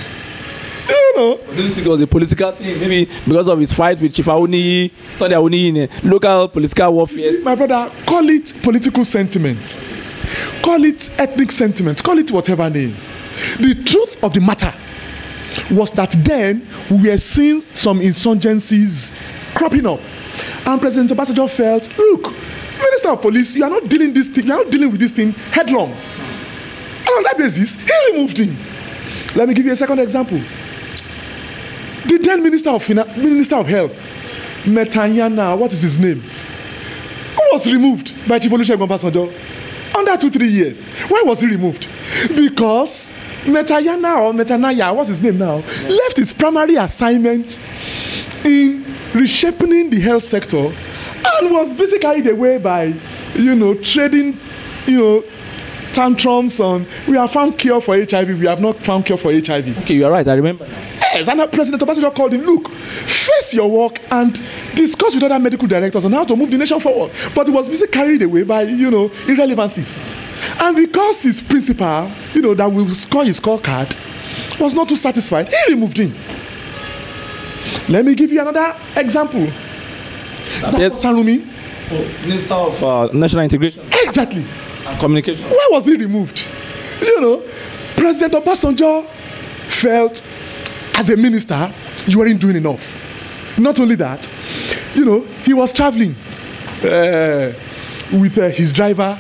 You know. I didn't think it was a political thing. Maybe because of his fight with Chief Auni, Sunday Auni in local political warfare. See, my brother, call it political sentiment, call it ethnic sentiment, call it whatever name. The truth of the matter was that then we were seeing some insurgencies cropping up, and President Obasanjo felt, look, Minister of Police, you are not dealing this thing, you are not dealing with this thing headlong. And on that basis, he removed him. Let me give you a second example. The then Minister of Health, Metanyana, what is his name? Who was removed by Chief Olusegun Obasanjo under 2-3 years. Why was he removed? Because Metanaya, what's his name now, left his primary assignment in reshaping the health sector and was basically carried away by, you know, trading, you know, tantrums on, we have found cure for HIV, we have not found cure for HIV. Okay, you are right, I remember. Yes, and President Obasanjo called him, look, face your work and discuss with other medical directors on how to move the nation forward. But he was basically carried away by, you know, irrelevancies. And because his principal, you know, that will score his scorecard, was not too satisfied, he removed him. Let me give you another example. Sanrumi. Oh, Minister of National Integration. Exactly. And Communication. Why was he removed? You know, President Obasanjo felt, as a minister, you weren't doing enough. Not only that, you know, he was traveling with his driver,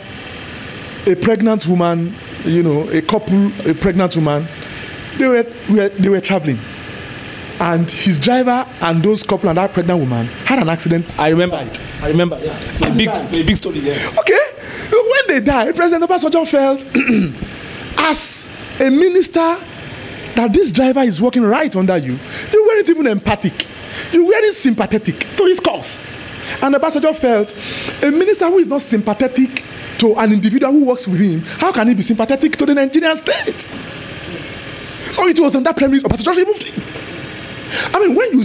a pregnant woman, you know, a couple, a pregnant woman. They were traveling, and his driver and those couple and that pregnant woman had an accident. I remember it. I remember. Yeah, it's a big story there. Okay, when they died, President Obasanjo felt, as a minister, that this driver is working right under you. You weren't even empathic. You weren't sympathetic to his cause. And Obasanjo felt, a minister who is not sympathetic to an individual who works with him, how can he be sympathetic to the Nigerian state? So it was on that premise Obasanjo removed him. I mean, when you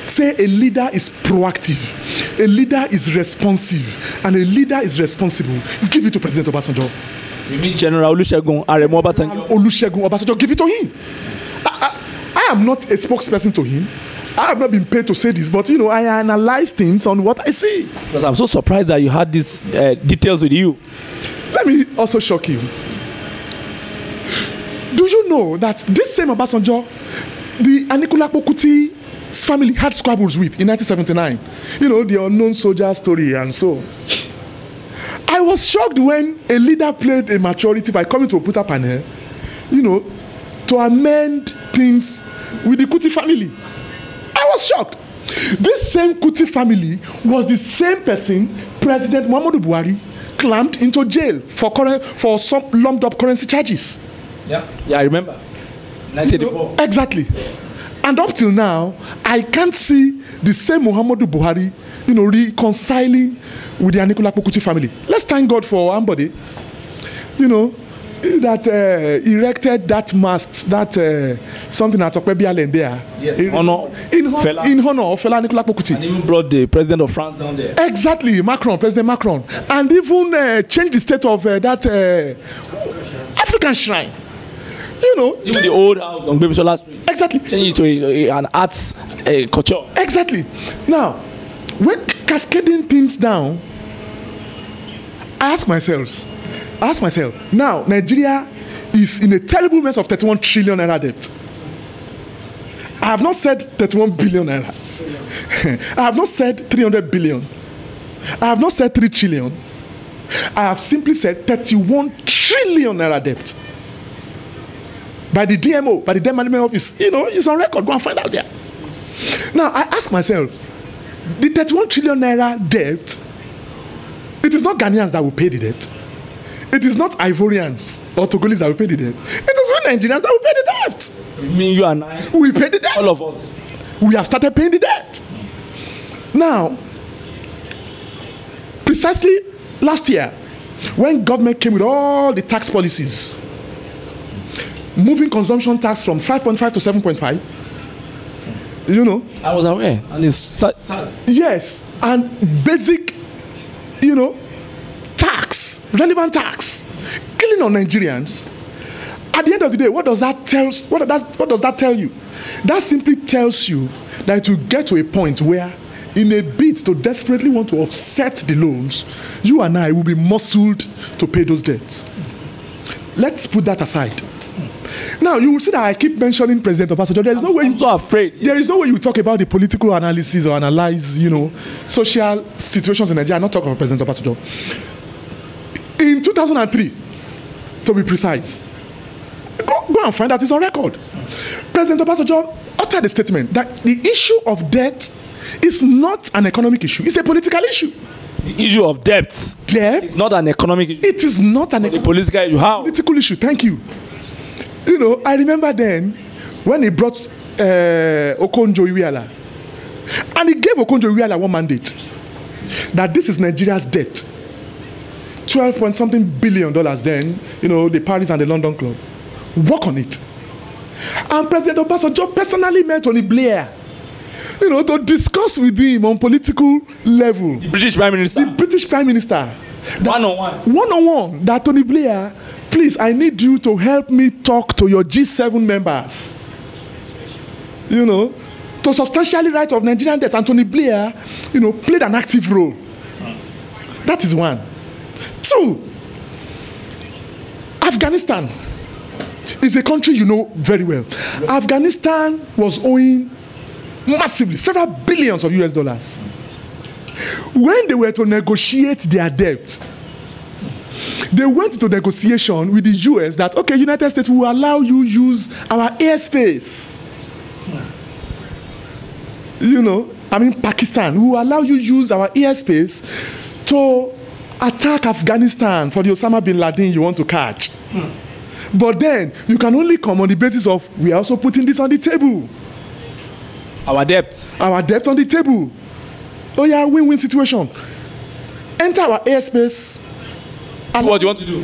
say a leader is proactive, a leader is responsive, and a leader is responsible, you give it to President Obasanjo. You mean General Olusegun Aremu Obasanjo? Olusegun Obasanjo, give it to him. I am not a spokesperson to him. I have not been paid to say this, but you know, I analyze things on what I see. Because I'm so surprised that you had these details with you. Let me also shock you. Do you know that this same Obasanjo, the Anikulapo Kuti's family had squabbles with in 1979? You know, the unknown soldier story and so. I was shocked when a leader played a maturity by coming to a Oputa panel to amend things with the Kuti family. I was shocked. This same Kuti family was the same person President Muhammadu Buhari clamped into jail for some lumped up currency charges. Yeah, I remember. 1984. Exactly. And up till now, I can't see the same Muhammadu Buhari, reconciling with the Anikulapo Kuti family. Let's thank God for Ambode, that erected that mast, that something at Okwebialen there. Yes, in honor of Fela Anikulapo Kuti. And even brought the president of France down there. Exactly, President Macron. And even changed the state of that African shrine. Even the old house on Babysola Street. Exactly. Change it to an arts culture. Exactly. Now, when cascading things down, I ask myself, now Nigeria is in a terrible mess of 31 trillion naira debt. I have not said 31 billion naira. I have not said 300 billion. I have not said 3 trillion. I have simply said 31 trillion naira debt. By the DMO, by the Debt Management Office, it's on record. Go and find out there. Now, I ask myself, the 31 trillion naira debt, it is not Ghanaians that will pay the debt. It is not Ivorians or Togolese that will pay the debt. It is we Nigerians that will pay the debt. You mean you and I? We pay the debt. All of us. We have started paying the debt. Now, precisely last year, when government came with all the tax policies, moving consumption tax from 5.5 to 7.5, I was aware, and it's sad. Yes, and basic, tax, relevant tax, killing on Nigerians. At the end of the day, what does that tell you? That simply tells you that it will get to a point where, in a bid to desperately want to offset the loans, you and I will be muscled to pay those debts. Let's put that aside. Now, you will see that I keep mentioning President Obasanjo. There is no way I'm so afraid. There is no way you talk about the political analysis or analyze, social situations in Nigeria and not talk of President Obasanjo. In 2003, to be precise, go and find out, it's on record. President Obasanjo uttered a statement that the issue of debt is not an economic issue, it's a political issue. The issue of debt is not an economic issue. It is not an political issue. How? Political issue, thank you. I remember then when he brought Okonjo Iweala, and he gave Okonjo Iweala one mandate that this is Nigeria's debt. 12-point-something billion then, the Paris and the London Club. Work on it. And President Obasanjo personally met Tony Blair, to discuss with him on political level. The British Prime Minister. The British Prime Minister. One-on-one. One-on-one. That Tony Blair, please, I need you to help me talk to your G7 members. To substantially write of Nigerian debts. And Tony Blair, played an active role. That is one. Two, Afghanistan is a country you know very well. Afghanistan was owing massively, several billions of US dollars. When they were to negotiate their debt, they went to negotiation with the US that, okay, United States will allow you use our airspace. Pakistan will allow you use our airspace to attack Afghanistan for the Osama bin Laden you want to catch. But then, you can only come on the basis of, we are also putting this on the table. Our debt. Our debt on the table. Oh yeah, win-win situation. Enter our airspace. And what do you want to do?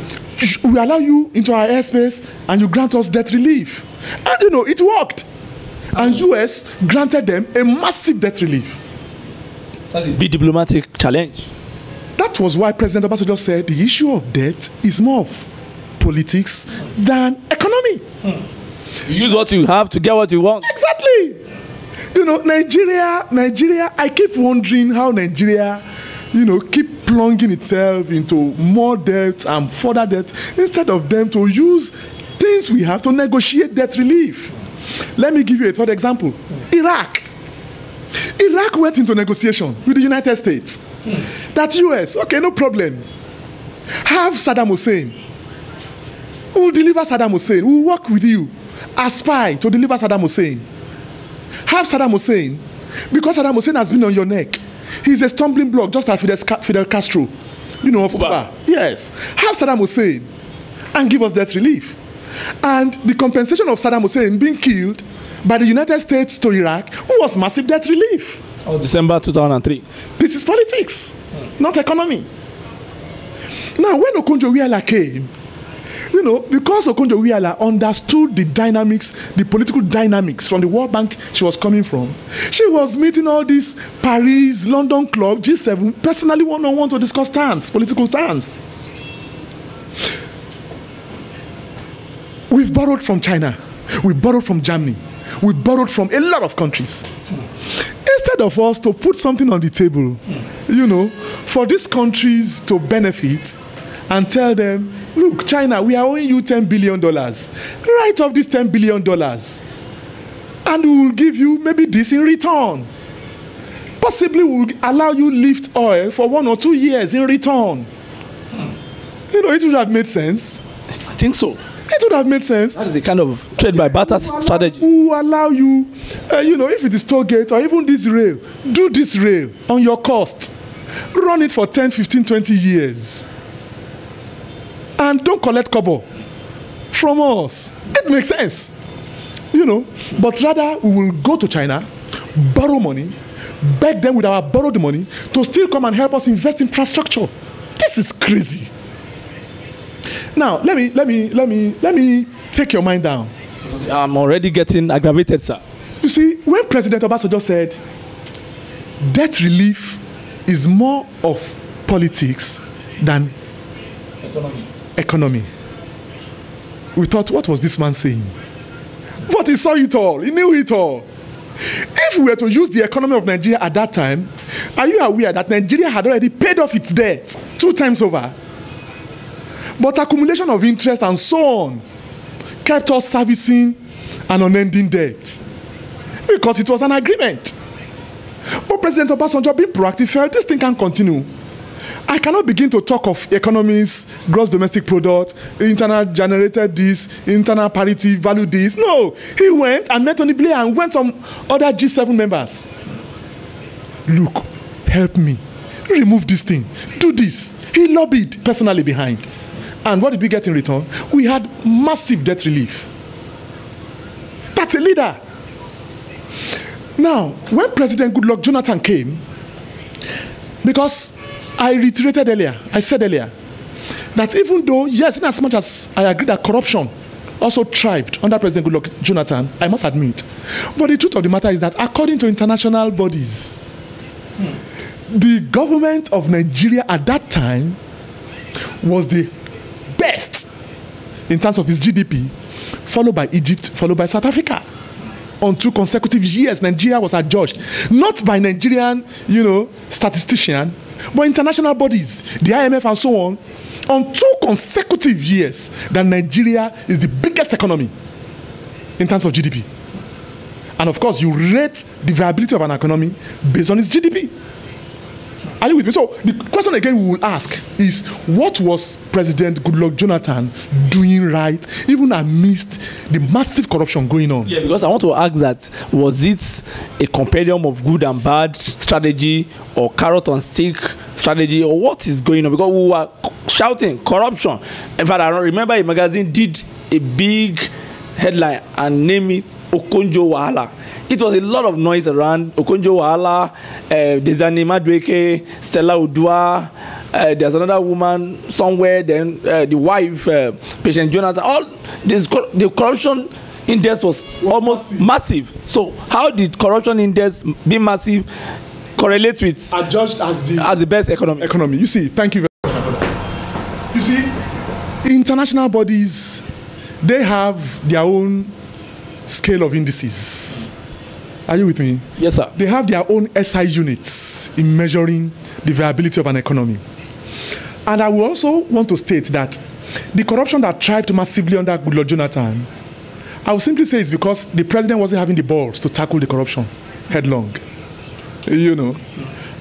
We allow you into our airspace and you grant us debt relief. And it worked. And US granted them a massive debt relief. That's a big diplomatic challenge. That was why President Obasanjo said the issue of debt is more of politics than economy. You use what you have to get what you want. Exactly. Nigeria, I keep wondering how Nigeria, keep plunging itself into more debt and further debt instead of them to use things we have to negotiate debt relief. Let me give you a third example. Iraq went into negotiation with the United States. That US, okay, no problem. Have Saddam Hussein, We will deliver Saddam Hussein. We will work with you. Aspire to deliver Saddam Hussein. Have Saddam Hussein, because Saddam Hussein has been on your neck. He's a stumbling block, just like Fidel Castro. You know, of Cuba. Yes. Have Saddam Hussein and give us debt relief. And the compensation of Saddam Hussein being killed by the United States to Iraq was massive debt relief. Oh, December 2003. This is politics, not economy. Now, when Okonjo-Iweala came, you know, because Okonjo-Iweala understood the dynamics, the political dynamics from the World Bank she was coming from, she was meeting all these Paris, London club, G7, personally one-on-one to discuss terms, political terms. We've borrowed from China. We borrowed from Germany. We borrowed from a lot of countries. Instead of us to put something on the table, you know, for these countries to benefit and tell them, look, China, we are owing you $10 billion. Write off this $10 billion. And we will give you maybe this in return. Possibly we will allow you lift oil for 1 or 2 years in return. You know, it would have made sense. I think so. It would have made sense. That is the kind of trade by barter strategy. Who allow you, you know, if it is toll gate or even this rail, do this rail on your cost. Run it for 10, 15, 20 years. And don't collect kobo from us. It makes sense. You know, but rather we will go to China, borrow money, beg them with our borrowed money to still come and help us invest in infrastructure. This is crazy. Now, let me take your mind down. I'm already getting aggravated, sir. You see, when President Obasanjo said debt relief is more of politics than economy, we thought, what was this man saying? But he saw it all. He knew it all. If we were to use the economy of Nigeria at that time, are you aware that Nigeria had already paid off its debt 2 times over? But accumulation of interest and so on kept us servicing an unending debt because it was an agreement. But President Obasanjo, being proactive, felt this thing can continue. I cannot begin to talk of economies, gross domestic product, internal generated this, internal parity, value this. No, he went and met Tony Blair and went some other G7 members. Look, help me, remove this thing, do this. He lobbied personally behind. And what did we get in return? We had massive debt relief. That's a leader. Now, when President Goodluck Jonathan came, because I reiterated earlier, I said earlier, that even though, yes, in as much as I agree that corruption also thrived under President Goodluck Jonathan, I must admit. But the truth of the matter is that according to international bodies, the government of Nigeria at that time was the best in terms of its GDP, followed by Egypt, followed by South Africa. On 2 consecutive years, Nigeria was adjudged, not by Nigerian, you know, statistician, but international bodies, the IMF and so on 2 consecutive years, that Nigeria is the biggest economy in terms of GDP. And of course, you rate the viability of an economy based on its GDP. Are you with me? So the question again we will ask is, what was President Goodluck Jonathan doing right, even amidst the massive corruption going on? Yeah, because I want to ask that, was it a compendium of good and bad strategy, or carrot and stick strategy, or what is going on? Because we were shouting corruption. In fact, I remember a magazine did a big headline and named it Okonjo Wahala. It was a lot of noise around Okonjo Wahala, Desani Madueke, Stella Udua, there's another woman somewhere, then the wife, Patient Jonathan. All this, the corruption index was almost massive. So how did corruption index be massive correlate with adjudged as the best economy? You see, thank you very much. You see, international bodies, they have their own scale of indices. Are you with me? Yes, sir. They have their own SI units in measuring the viability of an economy. And I will also want to state that the corruption that thrived massively under Goodluck Jonathan, I will simply say it's because the president wasn't having the balls to tackle the corruption headlong. You know,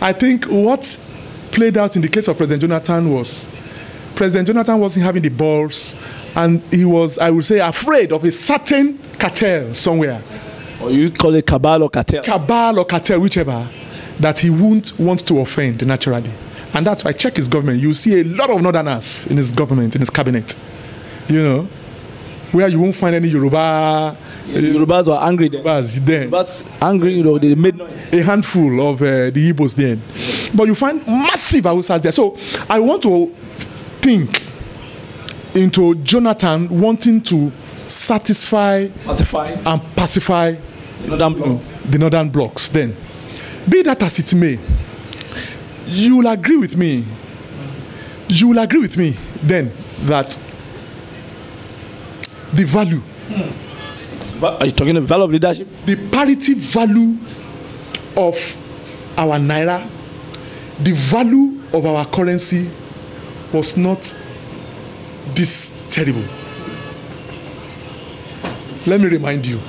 I think what played out in the case of President Jonathan was President Jonathan wasn't having the balls And he was, I would say, afraid of a certain cartel somewhere. Or you call it cabal or cartel? Cabal or cartel, whichever, that he wouldn't want to offend naturally. And that's why check his government. You see a lot of northerners in his government, in his cabinet. You know, where you won't find any Yoruba. The Yorubas were angry then. Yorubas angry, you know, they made noise. A handful of the Igbos then. Yes. But you find massive Hausas there. So I want to think into Jonathan wanting to satisfy and pacify the northern blocks. Then, be that as it may, you will agree with me. You will agree with me then that the value. Are you talking the value of leadership? The parity value of our naira, the value of our currency was not this terrible. Let me remind you.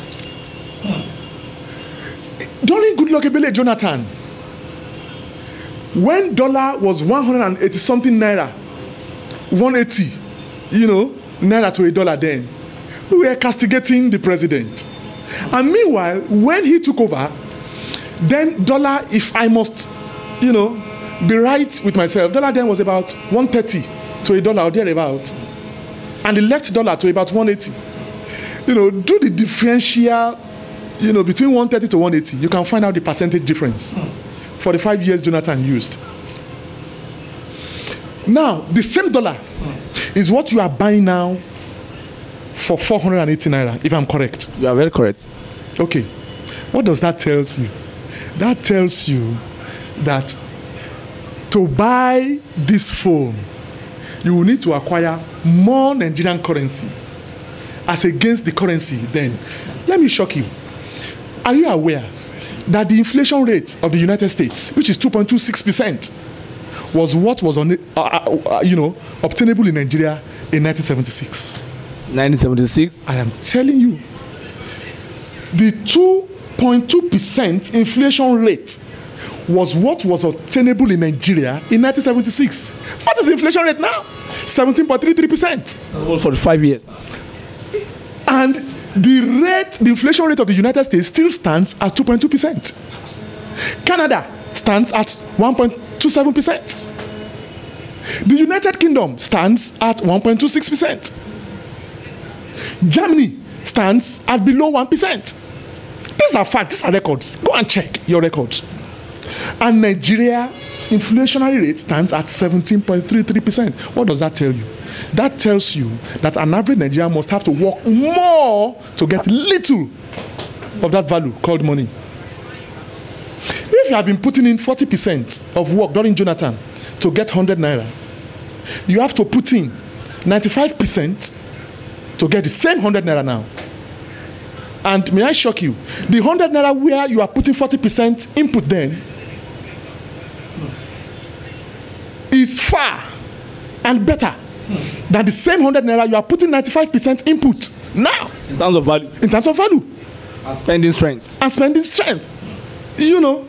During Goodluck Ebele Jonathan, when dollar was 180 something naira, 180, you know, naira to a dollar then, we were castigating the president. And meanwhile, when he took over, then dollar, if I must, you know, be right with myself, dollar then was about 130 to a dollar or thereabout. And the left dollar to about 180. You know, do the differential, you know, between 130 to 180, you can find out the percentage difference for the 5 years Jonathan used. Now, the same dollar is what you are buying now for 480 naira, if I'm correct. You are very correct. Okay. What does that tell you? That tells you that to buy this phone, you will need to acquire more Nigerian currency as against the currency then. Let me shock you. Are you aware that the inflation rate of the United States, which is 2.26%, was what was on, you know, obtainable in Nigeria in 1976? 1976? I am telling you, the 2.2% inflation rate was what was obtainable in Nigeria in 1976. What is the inflation rate now? 17.33%. For 5 years. And the inflation rate of the United States still stands at 2.2%. Canada stands at 1.27%. The United Kingdom stands at 1.26%. Germany stands at below 1%. These are facts, these are records. Go and check your records. And Nigeria's inflationary rate stands at 17.33%. What does that tell you? That tells you that an average Nigerian must have to work more to get little of that value called money. If you have been putting in 40% of work during Jonathan to get 100 naira, you have to put in 95% to get the same 100 naira now. And may I shock you, the 100 naira where you are putting 40% input then is far and better than the same 100 naira you are putting 95% input now. In terms of value. In terms of value. And spending strength. And spending strength. You know.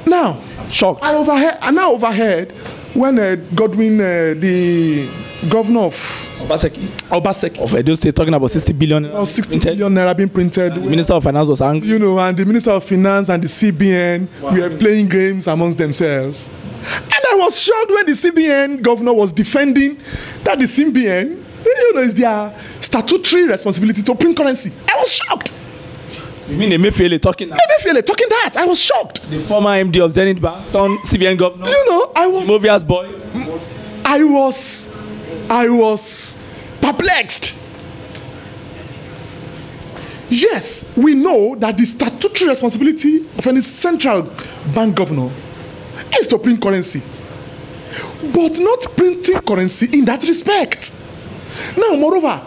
Now, I'm shocked. I now overheard when Godwin, the governor of Obaseki of Edo State, talking about 60 billion. 60 billion naira being printed. The Minister of Finance was angry. You know, and the Minister of Finance and the CBN were playing games amongst themselves. And I was shocked when the CBN governor was defending that the CBN, you know, is their statutory responsibility to print currency. I was shocked. You mean Emefiele talking that? Emefiele talking that. I was shocked. The former MD of Zenith Bank turned CBN governor. You know, I was... Movia's boy. I was perplexed. Yes, we know that the statutory responsibility of any central bank governor is to print currency, but not printing currency in that respect. Now, moreover,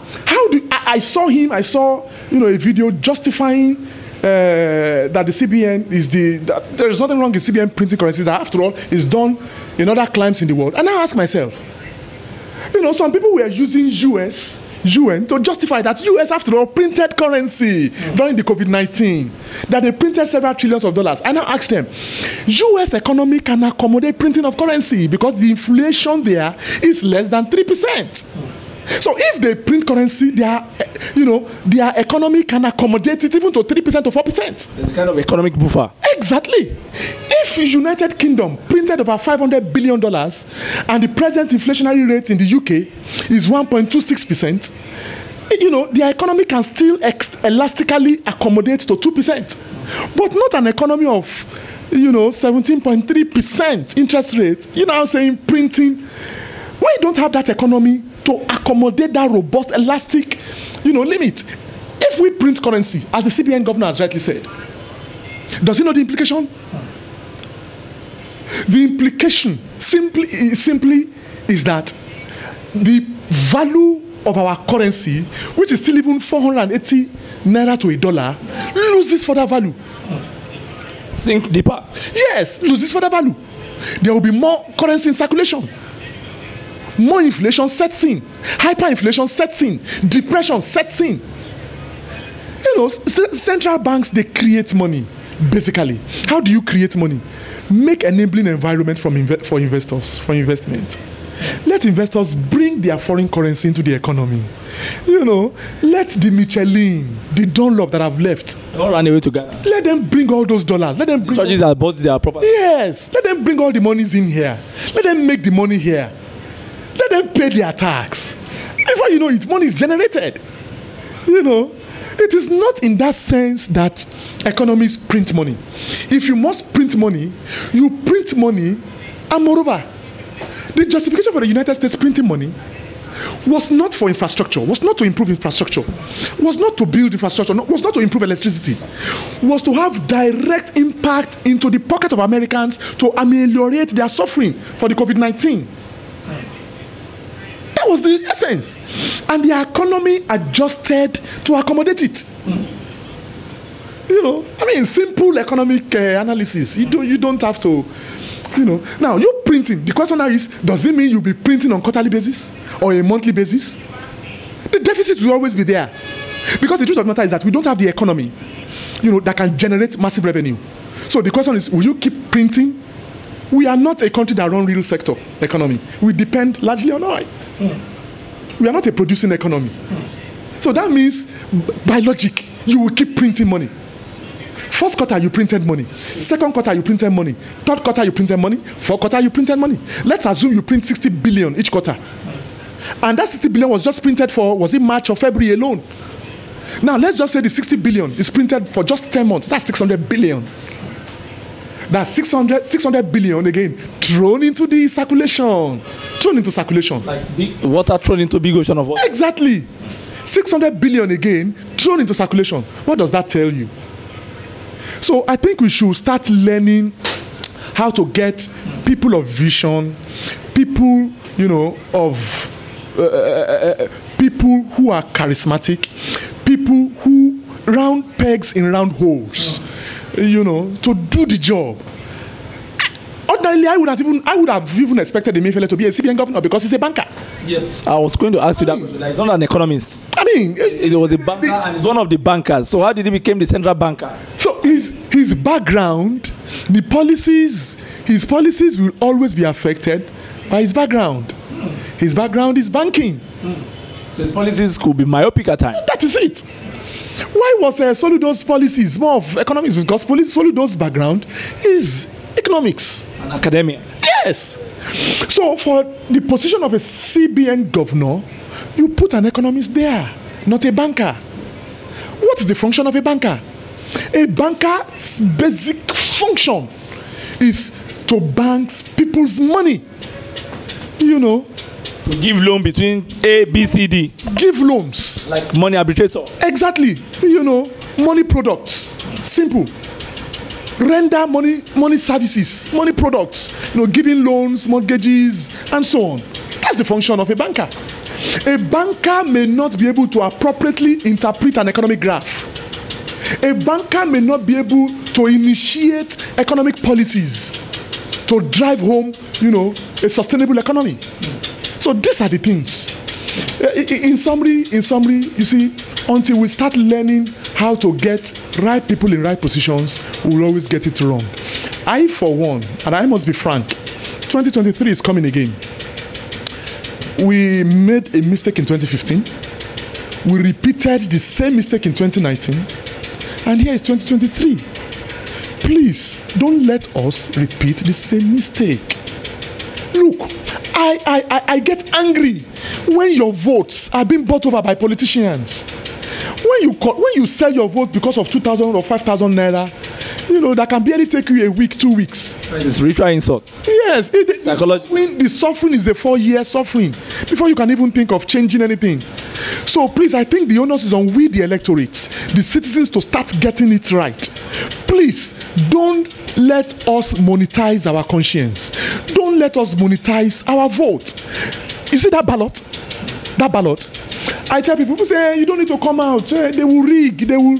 I saw you know, a video justifying that the CBN is that there is nothing wrong with CBN printing currencies. That after all, is done in other climes in the world. And I ask myself, you know, some people were using UN to justify that US, after all, printed currency during the COVID-19, that they printed several trillions of dollars. I now ask them, US economy can accommodate printing of currency because the inflation there is less than 3%. So if they print currency, their economy can accommodate it even to 3% or 4%. There's a kind of economic buffer. Exactly. If United Kingdom printed over $500 billion and the present inflationary rate in the UK is 1.26%, their economy can still elastically accommodate to 2%, but not an economy of 17.3% interest rate. I'm saying printing. We don't have that economy to accommodate that robust, elastic, limit. If we print currency, as the CBN governor has rightly said, does he know the implication? The implication simply is that the value of our currency, which is still even 480 naira to $1, loses further value. Sink deeper. Yes, loses further value. There will be more currency in circulation. More inflation sets in. Hyperinflation sets in. Depression sets in. Central banks, they create money, basically. How do you create money? Make enabling environment for investors, for investment. Let investors bring their foreign currency into the economy. Let the Michelin, the Dunlop that have left, all run away to Ghana. Let them bring all those dollars. Let them bring churches that bought their property. Yes. Let them bring all the monies in here. Let them make the money here. Let them pay their tax. Before you know it, money is generated. It is not in that sense that economies print money. If you must print money, you print money, and moreover, the justification for the United States printing money was not for infrastructure, was not to improve infrastructure, was not to build infrastructure, was not to improve electricity, was to have direct impact into the pocket of Americans to ameliorate their suffering for the COVID-19. That was the essence. And the economy adjusted to accommodate it. Simple economic analysis. You don't have to, Now, you printing, the question now is, does it mean you'll be printing on quarterly basis or a monthly basis? The deficit will always be there. Because the truth of the matter is that we don't have the economy, that can generate massive revenue. So the question is, will you keep printing? We are not a country that runs real sector economy. We depend largely on oil. We are not a producing economy. So that means, by logic, you will keep printing money. First quarter, you printed money. Second quarter, you printed money. Third quarter, you printed money. Fourth quarter, you printed money. Let's assume you print 60 billion each quarter. And that 60 billion was just printed for, was it March or February alone? Now, let's just say the 60 billion is printed for just 10 months. That's 600 billion. That's 600 billion again, thrown into the circulation. Thrown into circulation. Like big water thrown into big ocean of water. Exactly. 600 billion again, thrown into circulation. What does that tell you? So I think we should start learning how to get people of vision, people, people who are charismatic, people who round pegs in round holes, to do the job. Ordinarily, I would have even expected the Mayflower to be a CBN governor because he's a banker. Yes, I was going to ask you that question. He's not an economist. He was a banker and he's one of the bankers. So how did he become the central banker? So his background, his policies will always be affected by his background. His background is banking. So his policies could be myopic at times. That is it. Why was Soludo's policies more of economics? Because Soludo's background is economics. An academia. Yes. So for the position of a CBN governor, you put an economist there, not a banker. What is the function of a banker? A banker's basic function is to bank people's money. To give loan between A, B, C, D. Give loans. Like money arbitrator. Exactly. Money products. Simple. Render money services, money products, giving loans, mortgages, and so on. That's the function of a banker. A banker may not be able to appropriately interpret an economic graph. A banker may not be able to initiate economic policies to drive home, a sustainable economy. So these are the things. In summary, you see, until we start learning how to get right people in right positions, we will always get it wrong. I, for one, and I must be frank, 2023 is coming again. We made a mistake in 2015. We repeated the same mistake in 2019. And here is 2023. Please, don't let us repeat the same mistake. Look, I get angry when your votes are being bought over by politicians. When you sell your vote because of 2,000 or 5,000 naira, you know, that can barely take you a week, 2 weeks. It's a spiritual insult. Yes, the suffering is a 4-year suffering before you can even think of changing anything. So please, I think the onus is on we, the electorate, the citizens, to start getting it right. Please, don't let us monetize our conscience. Don't let us monetize our vote. You see that ballot? That ballot? I tell people say, you don't need to come out. They will rig. They will.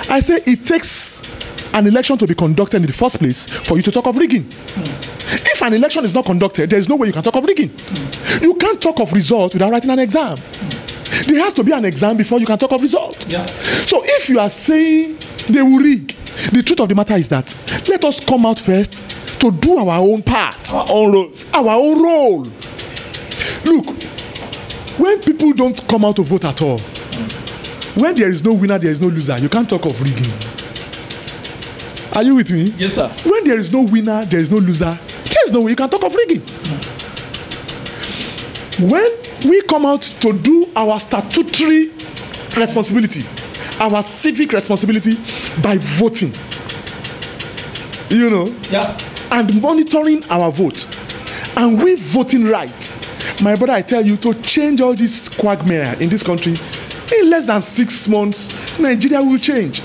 I say it takes an election to be conducted in the first place for you to talk of rigging. If an election is not conducted, there is no way you can talk of rigging. You can't talk of results without writing an exam. There has to be an exam before you can talk of results. Yeah. So if you are saying they will rig, the truth of the matter is that let us come out first to do our own part. Our own role. Our own role. Look, when people don't come out to vote at all, when there is no winner, there is no loser, you can't talk of rigging. Are you with me? Yes, sir. When there is no winner, there is no loser, there is no way you can talk of rigging. When we come out to do our statutory responsibility, our civic responsibility by voting, you know, yeah, and monitoring our vote, and we voting right, my brother, I tell you, to change all this quagmire in this country, in less than 6 months, Nigeria will change.